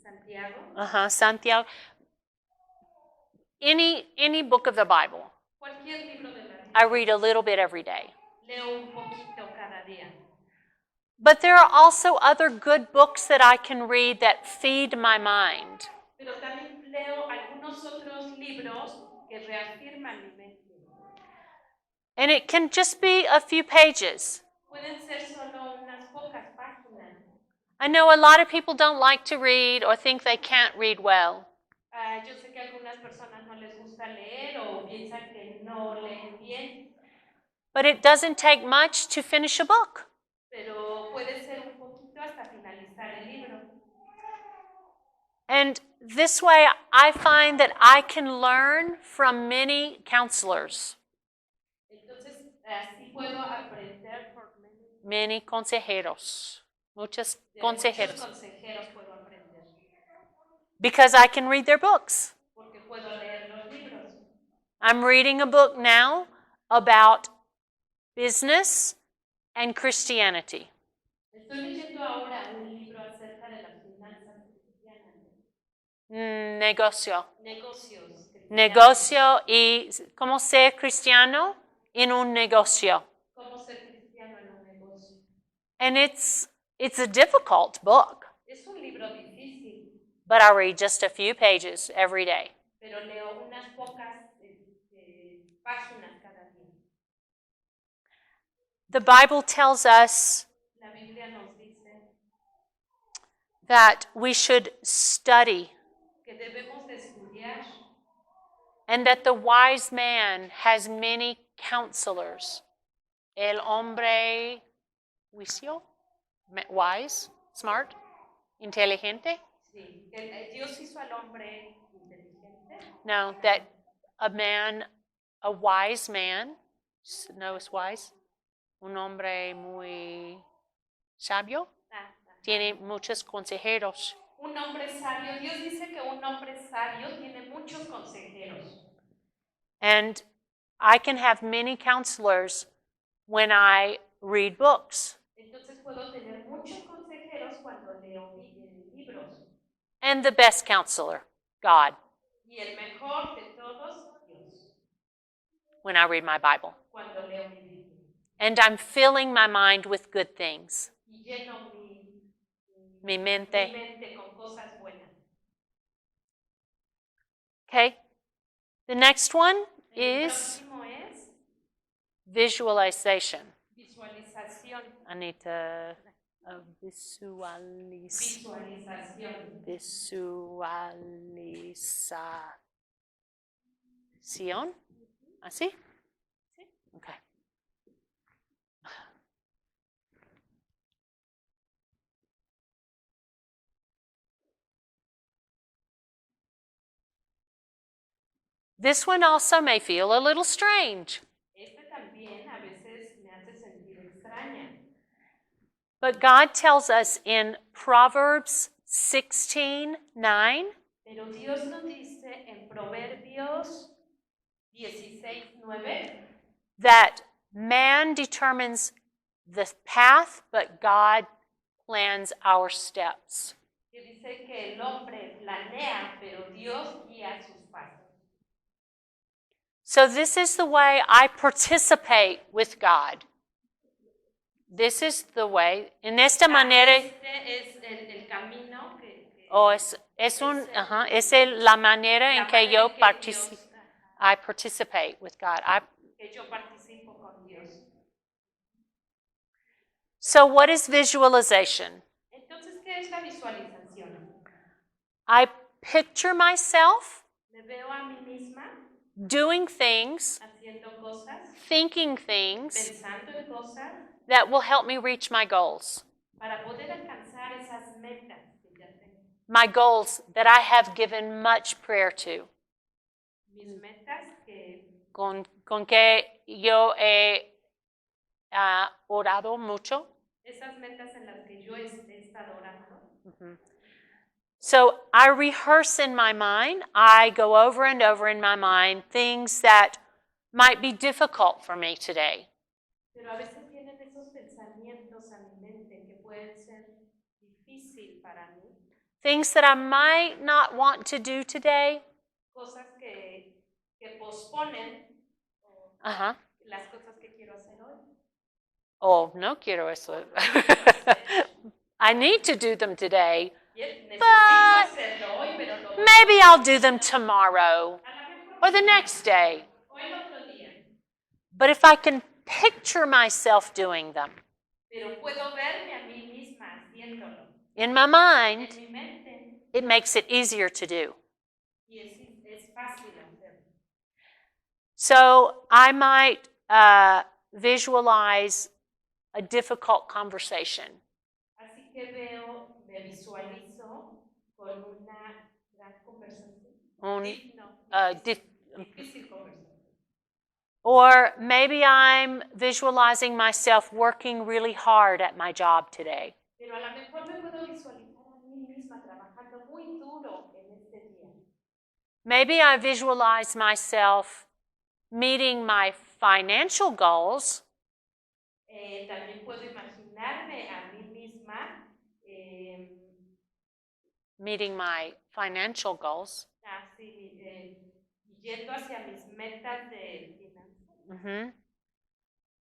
Speaker 2: Santiago,
Speaker 1: Santiago, any book of the Bible.
Speaker 2: cualquier libro de la
Speaker 1: I
Speaker 2: Biblia.
Speaker 1: read a little bit every day.
Speaker 2: Leo un poquito cada día.
Speaker 1: But there are also other good books that I can read that feed my mind.
Speaker 2: Pero también leo algunos otros libros que reafirman mi mente.
Speaker 1: And it can just be a few pages.
Speaker 2: Pueden ser solo unas pocas páginas.
Speaker 1: I know a lot of people don't like to read or think they can't read well.
Speaker 2: Yo sé que a algunas personas no les gusta leer o piensan que no leen bien,
Speaker 1: But it doesn't take much to finish a book.
Speaker 2: pero puede ser un poquito hasta finalizar el libro.
Speaker 1: And this way I find that I can learn from many counselors,
Speaker 2: Entonces, así puedo aprender por
Speaker 1: many consejeros, muchos
Speaker 2: de muchos
Speaker 1: consejeros,
Speaker 2: consejeros puedo aprender,
Speaker 1: because I can read their books.
Speaker 2: porque puedo leer los libros.
Speaker 1: I'm reading a book now about business and Christianity.
Speaker 2: Estoy leyendo ahora un libro acerca de las finanzas cristianas.
Speaker 1: Negocios
Speaker 2: Negocios.
Speaker 1: Negocio y cómo ser cristiano en un negocio.
Speaker 2: Cómo ser cristiano en un negocio.
Speaker 1: And it's a difficult book,
Speaker 2: Es un libro difícil,
Speaker 1: but I read just a few pages every day.
Speaker 2: pero leo unas pocas páginas cada día.
Speaker 1: The Bible tells us
Speaker 2: La Biblia nos dice
Speaker 1: that we should study
Speaker 2: que debemos de estudiar
Speaker 1: and that the wise man has many counselors. El hombre juicio, wise, smart, inteligente.
Speaker 2: Sí, Dios hizo al hombre inteligente.
Speaker 1: No, that a wise man, no es wise, un hombre muy sabio, tiene muchos consejeros.
Speaker 2: Un hombre sabio, Dios dice que un hombre sabio tiene muchos consejeros.
Speaker 1: And I can have many counselors when I read books.
Speaker 2: Entonces puedo tener muchos consejeros cuando leo libros.
Speaker 1: And the best counselor, God,
Speaker 2: Y el mejor de todos, Dios,
Speaker 1: when I read my Bible.
Speaker 2: cuando leo mi Biblia.
Speaker 1: And I'm filling my mind with good things.
Speaker 2: Y lleno
Speaker 1: Mi
Speaker 2: mi
Speaker 1: mente.
Speaker 2: mente con cosas buenas.
Speaker 1: Okay? The next one
Speaker 2: El
Speaker 1: is
Speaker 2: próximo es
Speaker 1: visualization.
Speaker 2: visualización.
Speaker 1: I need to visualización. ¿Así? Sí. Okay. This one also may feel a little strange.
Speaker 2: Este también a veces me hace sentir extraña.
Speaker 1: But God tells us in Proverbs 16:9
Speaker 2: Pero Dios nos dice en Proverbios 16:9
Speaker 1: that man determines the path, but God plans our steps.
Speaker 2: que dice que el hombre planea, pero Dios guía sus pasos.
Speaker 1: So this is the way I participate with God. This is the way. En esta manera.
Speaker 2: Este es el camino que
Speaker 1: la manera en que yo participo. I participate with God.
Speaker 2: Que yo participo con Dios.
Speaker 1: So what is visualization?
Speaker 2: Entonces, ¿qué es la visualización?
Speaker 1: I picture myself
Speaker 2: Me veo a mí misma
Speaker 1: doing things,
Speaker 2: haciendo cosas,
Speaker 1: thinking things
Speaker 2: pensando en cosas
Speaker 1: that will help me reach my goals.
Speaker 2: para poder alcanzar esas metas que ya tengo.
Speaker 1: My goals that I have given much prayer to.
Speaker 2: Mis metas que
Speaker 1: Con que yo he orado mucho.
Speaker 2: esas metas en las que yo he estado orando.
Speaker 1: Mm-hmm. So I rehearse in my mind. I go over and over in my mind things that might be difficult for me today.
Speaker 2: Pero a veces vienen esos pensamientos a mi mente que pueden ser difícil para mí.
Speaker 1: Things that I might not want to do today.
Speaker 2: Cosas que posponen
Speaker 1: Uh-huh.
Speaker 2: las cosas que quiero hacer hoy.
Speaker 1: Oh, no quiero eso. I need to do them today,
Speaker 2: But
Speaker 1: maybe I'll do them tomorrow or the next day. But if I can picture myself doing them in my mind, it makes it easier to do. So I might visualize a difficult conversation.
Speaker 2: Así que me visualizo con una gran conversación. Difícil conversación.
Speaker 1: Or maybe I'm visualizing myself working really hard at my job today.
Speaker 2: Pero a lo mejor me puedo visualizar a mí misma trabajando muy duro en este día.
Speaker 1: Maybe I visualize myself meeting my financial goals.
Speaker 2: También puedo imaginarme a mí misma
Speaker 1: meeting my financial goals.
Speaker 2: Yendo hacia mis metas de finanzas.
Speaker 1: Mm-hmm.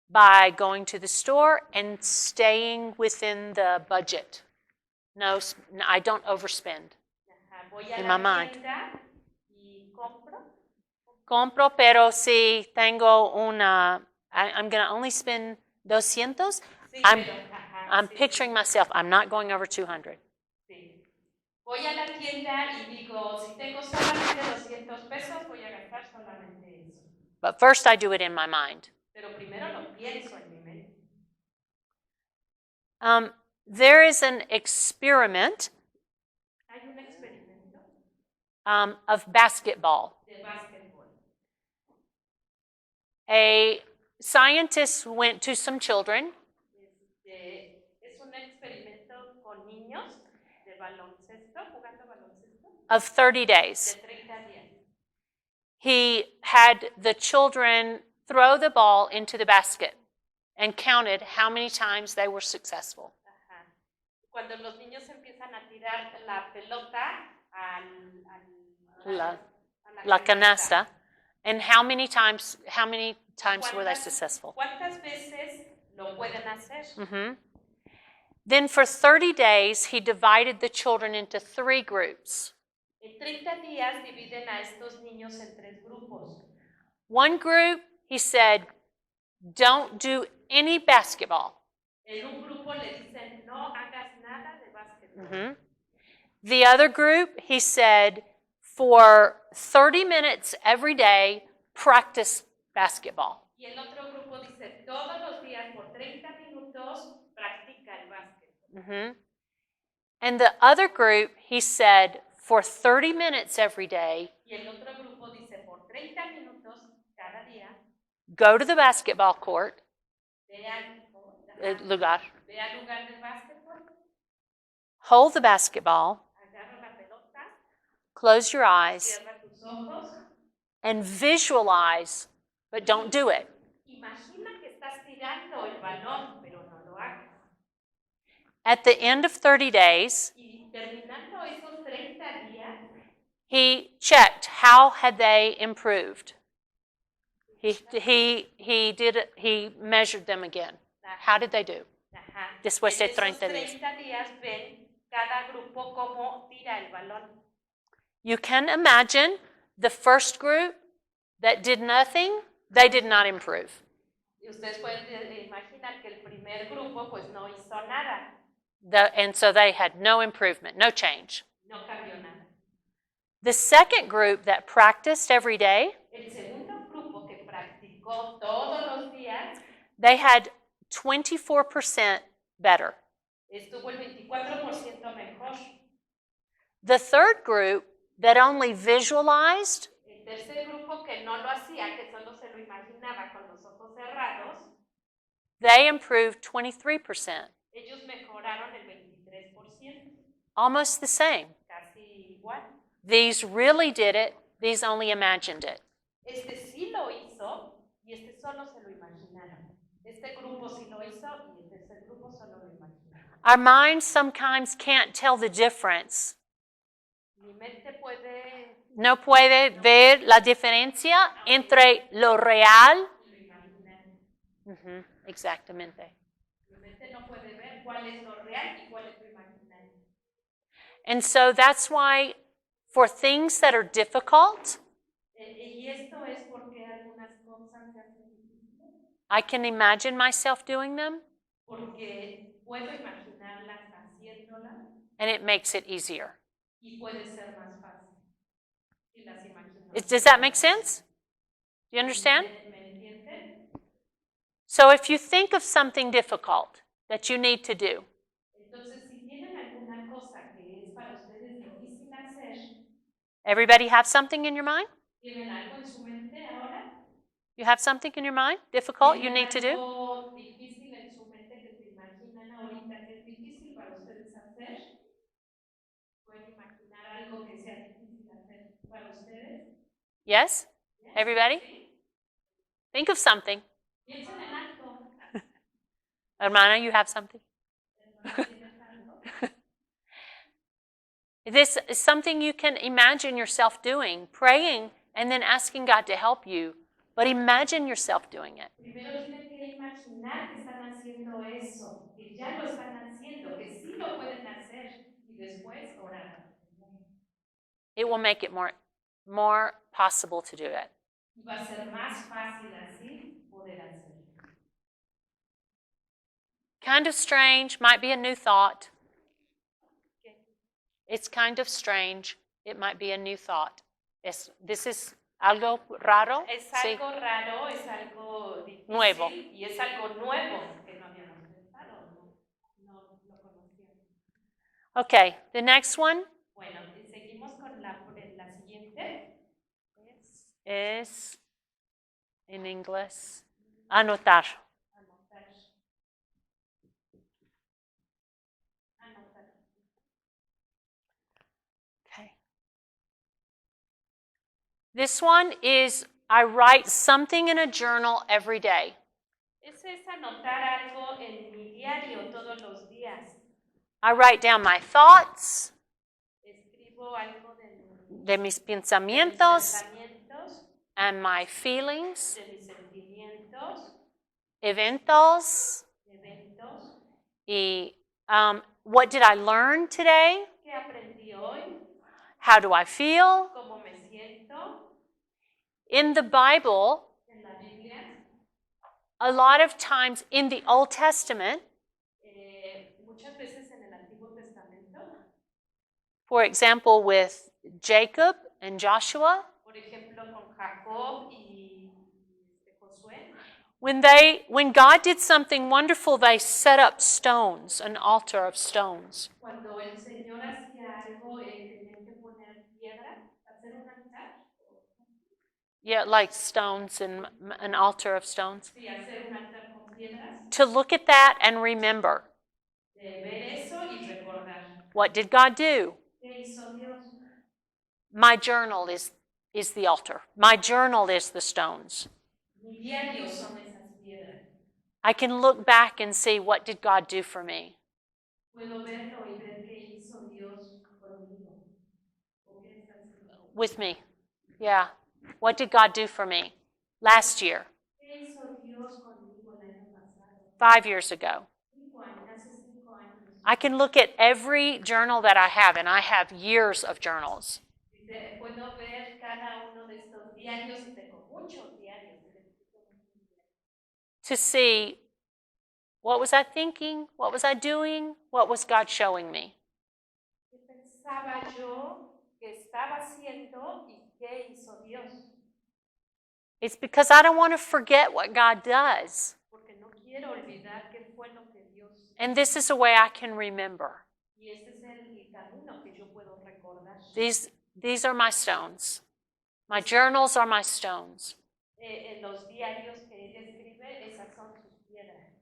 Speaker 1: By going to the store and staying within the budget. No, I don't overspend. In my mind. Compro, pero si tengo una, I'm going to only spend 200. I'm picturing myself, I'm not going over 200.
Speaker 2: Voy a la tienda y digo, si tengo solamente 200 pesos, voy a gastar solamente eso.
Speaker 1: But first I do it in my mind.
Speaker 2: Pero primero lo pienso en mi mente.
Speaker 1: There is an experiment
Speaker 2: Hay un experimento
Speaker 1: of basketball.
Speaker 2: De basketball.
Speaker 1: A scientist went to some children.
Speaker 2: Es un experimento con niños de baloncesto, jugando baloncesto.
Speaker 1: Of 30 days.
Speaker 2: De 30 días.
Speaker 1: He had the children throw the ball into the basket and counted how many times they were successful.
Speaker 2: Cuando los niños empiezan a tirar la pelota
Speaker 1: la canasta, and how many times were they successful?
Speaker 2: ¿Cuántas veces lo pueden hacer?
Speaker 1: Mm-hmm. Then for 30 days, he divided the children into 3 groups.
Speaker 2: En 30 días dividen a estos niños en 3 grupos.
Speaker 1: One group, he said, don't do any basketball.
Speaker 2: En un grupo le dicen, no hagas nada de básquetbol.
Speaker 1: Mm-hmm. The other group, he said, for 30 minutes every day, practice basketball.
Speaker 2: Y el otro grupo dice, todos los días por 30 minutos, practica el básquetbol.
Speaker 1: Mm-hmm. And the other group, he said, for 30 minutes every day,
Speaker 2: y el otro grupo dice, por 30 minutos cada día,
Speaker 1: go to the basketball court, lugar,
Speaker 2: ve al lugar del básquetbol,
Speaker 1: hold the basketball,
Speaker 2: agarra la pelota,
Speaker 1: close your eyes,
Speaker 2: cierra tus ojos,
Speaker 1: and visualize, but don't do it.
Speaker 2: Imagina que estás tirando el balón, pero no lo hagas.
Speaker 1: At the end of 30 days,
Speaker 2: y terminando esos 30 días,
Speaker 1: he checked how had they improved. He measured them again. How did they do? Después de 30 días.
Speaker 2: 30 días ven cada grupo cómo tira el balón.
Speaker 1: You can imagine the first group that did nothing, they did not improve.
Speaker 2: Y ustedes pueden imaginar que el primer grupo pues no hizo nada.
Speaker 1: And so they had no improvement, no change.
Speaker 2: No cambió nada.
Speaker 1: The second group that practiced every day,
Speaker 2: el segundo grupo que practicó todos los días,
Speaker 1: they had 24% better.
Speaker 2: Estuvo el 24% mejor.
Speaker 1: The third group that only visualized,
Speaker 2: el tercer grupo que no lo hacía, que solo se lo imaginaba con los ojos cerrados,
Speaker 1: they improved 23%.
Speaker 2: Ellos mejoraron el 23%.
Speaker 1: Almost the same.
Speaker 2: Casi
Speaker 1: These really did it. These only imagined it.
Speaker 2: Este sí lo hizo y este solo se lo imaginaron. Este grupo sí lo hizo y este tercer grupo solo lo imaginó.
Speaker 1: Our minds sometimes can't tell the difference.
Speaker 2: Mi mente puede
Speaker 1: No puede ver la diferencia entre lo real.
Speaker 2: lo imaginar.
Speaker 1: Exactamente.
Speaker 2: Mi mente no puede ver cuál es lo real y cuál es lo imaginario.
Speaker 1: And so that's why for things that are difficult,
Speaker 2: Y esto es porque algunas cosas se hacen difíciles.
Speaker 1: I can imagine myself doing them,
Speaker 2: Porque puedo imaginarlas haciéndolas
Speaker 1: and it makes it easier.
Speaker 2: y puede ser más fácil si las imagino.
Speaker 1: Does that make sense? Do you understand?
Speaker 2: ¿Me entienden?
Speaker 1: So if you think of something difficult that you need to do,
Speaker 2: Entonces, si tienen alguna cosa que es para ustedes difícil hacer,
Speaker 1: everybody have something in your mind?
Speaker 2: ¿tienen algo en su mente ahora?
Speaker 1: You have something in your mind difficult you need to do?
Speaker 2: ¿Algo difícil en su mente que se imaginan ahorita que es difícil para ustedes hacer? ¿Pueden imaginar algo que sea difícil hacer para ustedes?
Speaker 1: Yes? Everybody?
Speaker 2: ¿Sí?
Speaker 1: Think of something.
Speaker 2: Piensen en algo.
Speaker 1: Hermana, you have something?
Speaker 2: ¿Tienes algo?
Speaker 1: This is something you can imagine yourself doing, praying and then asking God to help you. But imagine yourself doing it.
Speaker 2: Primero tienen que imaginar que están haciendo eso, que ya lo están haciendo, que sí lo pueden hacer y después orar.
Speaker 1: It will make it more possible to do it.
Speaker 2: Y va a ser más fácil así poder hacerlo.
Speaker 1: Kind of strange, might be a new thought. It's kind of strange, it might be a new thought. This is algo raro.
Speaker 2: Es algo raro, es algo difícil
Speaker 1: Nuevo.
Speaker 2: Y es algo nuevo que no habíamos pensado, no lo conocíamos.
Speaker 1: Okay, the next one.
Speaker 2: Bueno, seguimos con la siguiente.
Speaker 1: Es en inglés. Anotar.
Speaker 2: Anotar.
Speaker 1: Okay. This one is I write something in a journal every day.
Speaker 2: Eso es anotar algo en mi diario todos los días.
Speaker 1: I write down my thoughts,
Speaker 2: Escribo algo
Speaker 1: de mis pensamientos,
Speaker 2: pensamientos,
Speaker 1: and my feelings,
Speaker 2: de mis sentimientos,
Speaker 1: eventos, y what did I learn today?
Speaker 2: ¿qué aprendí hoy?
Speaker 1: How do I feel?
Speaker 2: ¿Cómo me siento?
Speaker 1: In the Bible,
Speaker 2: En la Biblia,
Speaker 1: a lot of times in the Old Testament,
Speaker 2: muchas veces en el Antiguo Testamento,
Speaker 1: for example, with Jacob and Joshua,
Speaker 2: por ejemplo con Jacob y Josué,
Speaker 1: when God did something wonderful, they set up stones, an altar of stones.
Speaker 2: cuando el Señor hacía algo, tenían que poner piedra, hacer un altar.
Speaker 1: Yeah, like stones and an altar of stones.
Speaker 2: Sí, hacer un altar con piedras.
Speaker 1: To look at that and remember.
Speaker 2: De ver eso y recordar.
Speaker 1: What did God do?
Speaker 2: ¿Qué hizo Dios?
Speaker 1: My journal is the altar. My journal is the stones.
Speaker 2: Mi diario son esas piedras.
Speaker 1: I can look back and see what did God do for me.
Speaker 2: Puedo verlo y ver qué hizo Dios conmigo. ¿O qué está haciendo?
Speaker 1: With me. Yeah. What did God do for me last year?
Speaker 2: ¿Qué hizo Dios conmigo el año pasado?
Speaker 1: 5 years ago.
Speaker 2: Hace 5 años.
Speaker 1: I can look at every journal that I have, and I have years of journals.
Speaker 2: Puedo ver cada uno de estos diarios y tengo muchos diarios.
Speaker 1: To see what was I thinking, what was I doing, what was God showing me.
Speaker 2: ¿Qué pensaba yo que estaba haciendo y qué hizo Dios?
Speaker 1: It's because I don't want to forget what God does.
Speaker 2: Porque no quiero olvidar qué fue lo que Dios hizo.
Speaker 1: And this is a way I can remember.
Speaker 2: Y este es el camino que yo puedo recordar.
Speaker 1: These are my stones. My journals are my stones.
Speaker 2: Los diarios que ella escribe, esas son sus piedras.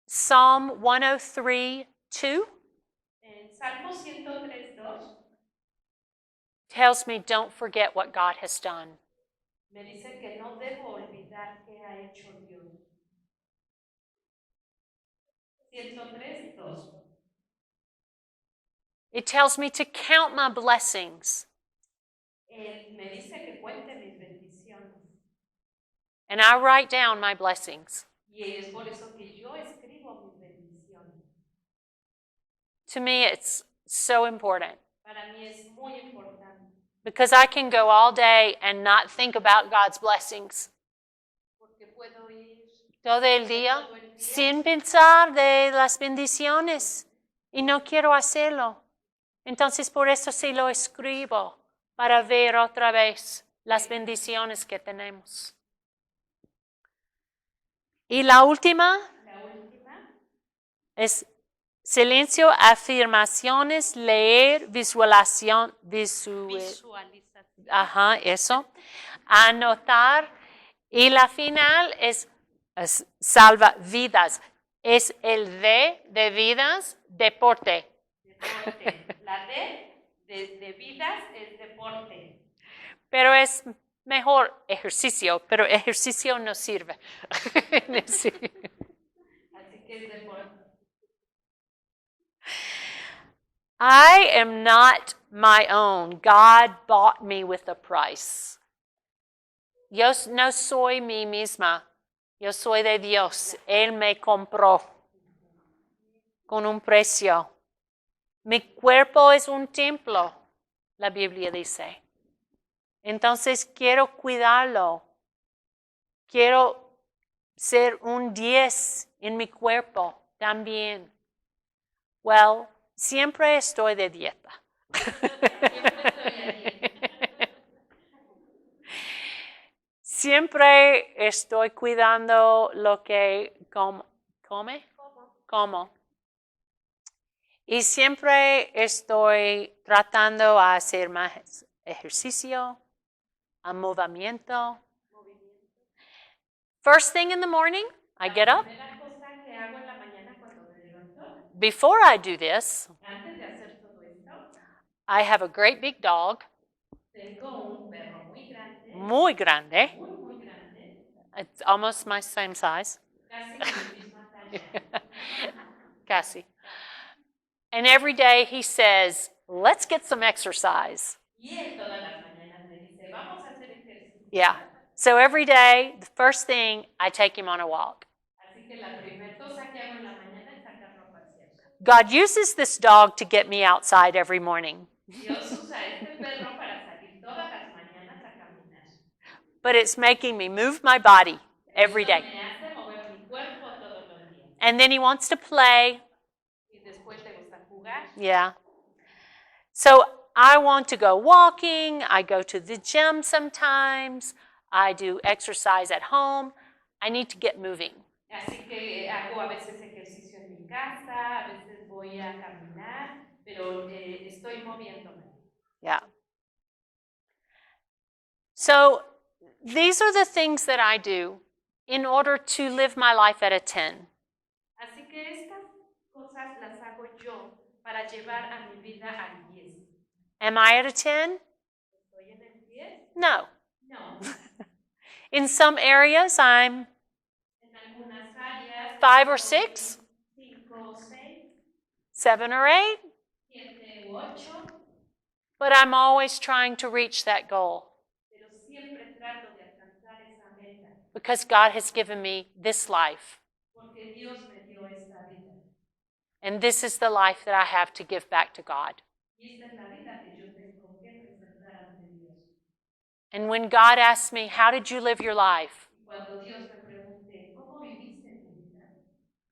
Speaker 1: Psalm 103:2.
Speaker 2: En Salmo 103:2
Speaker 1: tells me don't forget what God has done.
Speaker 2: me dice que no debo olvidar qué ha hecho Dios. 103:2
Speaker 1: It tells me to count my blessings.
Speaker 2: Me dice que cuente mis bendiciones.
Speaker 1: And I write down my blessings.
Speaker 2: Y es por eso que yo escribo mis bendiciones.
Speaker 1: To me, it's so important.
Speaker 2: Para mí es muy importante.
Speaker 1: Because I can go all day and not think about God's blessings.
Speaker 2: Porque puedo ir
Speaker 1: Todo el día sin pensar de las bendiciones. Y no quiero hacerlo. Entonces por eso sí lo escribo, para ver otra vez las bendiciones que tenemos. Y la última es silencio, afirmaciones, leer, visualización. Ajá, eso. Anotar. Y la final es salvavidas. Es el D de vidas, deporte.
Speaker 2: Deporte. La D de vidas es deporte.
Speaker 1: Pero es mejor ejercicio, pero ejercicio no sirve.
Speaker 2: Así que es deporte.
Speaker 1: I am not my own. God bought me with a price. Yo no soy mí misma. Yo soy de Dios. Él me compró con un precio. Mi cuerpo es un templo, la Biblia dice. Entonces quiero cuidarlo. Quiero ser un 10 en mi cuerpo también. Well, siempre estoy de dieta. Siempre estoy cuidando lo que como. Y siempre estoy tratando de hacer más ejercicio, a movimiento. First thing in the morning, I get up.
Speaker 2: La primera cosa que hago en la mañana cuando me levanto,
Speaker 1: Before I do this,
Speaker 2: antes de hacer todo esto,
Speaker 1: I have a great big dog,
Speaker 2: tengo un perro muy grande,
Speaker 1: muy grande.
Speaker 2: muy grande,
Speaker 1: It's almost my same size.
Speaker 2: casi mi misma talla.
Speaker 1: Casi. And every day he says, let's get some exercise.
Speaker 2: Y él todas las mañanas me dice, vamos a hacer ejercicio.
Speaker 1: Yeah. So every day, the first thing, I take him on a walk.
Speaker 2: Así que la primera cosa que hago en la mañana es sacarlo a pasear.
Speaker 1: God uses this dog to get me outside every morning.
Speaker 2: Dios usa este perro para salir todas las mañanas a caminar.
Speaker 1: But it's making me move my body every day.
Speaker 2: Me hace mover mi cuerpo todos los días.
Speaker 1: And then he wants to play.
Speaker 2: Y después le gusta jugar.
Speaker 1: Yeah. So I want to go walking. I go to the gym sometimes. I do exercise at home. I need to get moving.
Speaker 2: Así que hago a veces ejercicio en mi casa, a veces voy a caminar, pero estoy moviéndome.
Speaker 1: Yeah. So these are the things that I do in order to live my life at a 10.
Speaker 2: Así que estas cosas las hago yo para llevar a mi vida al 10.
Speaker 1: Am I at a 10?
Speaker 2: ¿Estoy en el 10?
Speaker 1: No.
Speaker 2: No.
Speaker 1: In some areas, I'm
Speaker 2: En algunas áreas
Speaker 1: 5 or 6,
Speaker 2: 5 o 6,
Speaker 1: 7 or 8,
Speaker 2: 7 u 8,
Speaker 1: but I'm always trying to reach that goal
Speaker 2: pero siempre trato de alcanzar esa meta,
Speaker 1: because God has given me this life.
Speaker 2: porque Dios me dio esta vida.
Speaker 1: And this is the life that I have to give back to God.
Speaker 2: Y esta es la vida que yo tengo que presentar ante Dios.
Speaker 1: And when God asks me, how did you live your life?
Speaker 2: Cuando Dios me pregunte, ¿cómo viviste tu vida?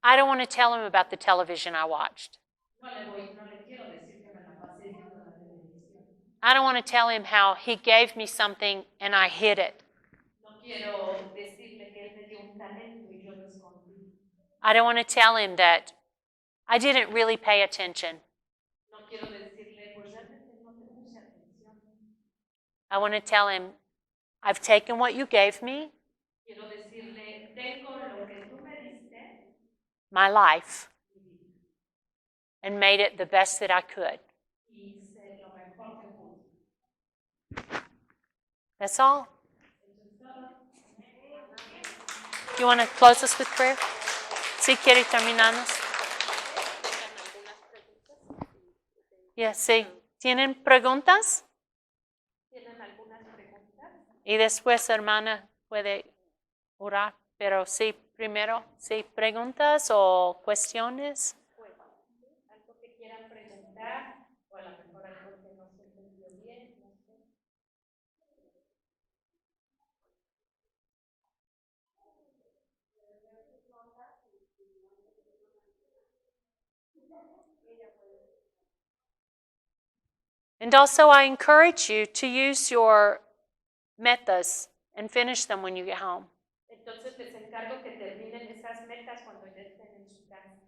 Speaker 1: I don't want to tell him about the television I watched.
Speaker 2: No le quiero decir que me la pasé viendo la televisión.
Speaker 1: I don't want to tell him how he gave me something and I hid it.
Speaker 2: No quiero decirle que él me dio un talento y yo lo escondí.
Speaker 1: I don't want to tell him that I didn't really pay attention.
Speaker 2: No quiero decirle, pues realmente no te puse atención.
Speaker 1: I want to tell him, I've taken what you gave me,
Speaker 2: Quiero decirle, tengo lo que tú me diste,
Speaker 1: my life,
Speaker 2: mi vida.
Speaker 1: and made it the best that I could.
Speaker 2: Hice lo mejor que pude.
Speaker 1: That's all.
Speaker 2: Eso es todo.
Speaker 1: You want to close us with prayer? Sí, quiere terminarnos. Yeah, sí. ¿Tienen preguntas?
Speaker 2: ¿Tienen algunas preguntas?
Speaker 1: Y después, hermana, puede orar. Pero sí, primero, sí, preguntas o cuestiones.
Speaker 2: Pues, algo que quieran preguntar, o a lo mejor algo que no se entendió bien, no sé.
Speaker 1: And also, I encourage you to use your metas and finish them when you get home.
Speaker 2: Entonces les encargo que terminen esas metas cuando ya estén en su casa.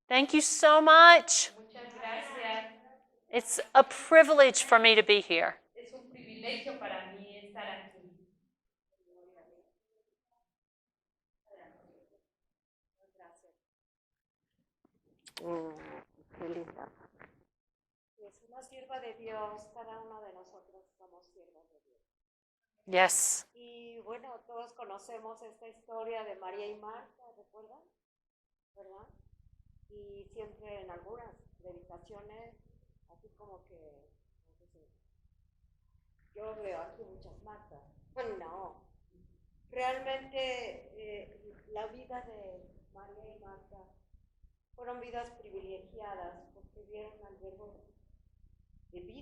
Speaker 1: Thank you so much.
Speaker 2: Muchas gracias.
Speaker 1: It's a privilege for me to be here.
Speaker 2: Es un privilegio para mí estar aquí.
Speaker 1: Qué linda.
Speaker 3: Es una sierva de Dios, cada uno de nosotros somos siervos de Dios.
Speaker 1: Yes.
Speaker 3: Y bueno, todos conocemos esta historia de María y Marta, ¿recuerdan? ¿Verdad? Y siempre en algunas predicaciones, así como que, no sé, yo veo aquí muchas Martas. Bueno, no. Realmente la vida de María y Marta fueron vidas privilegiadas porque vieron al verbo de vida.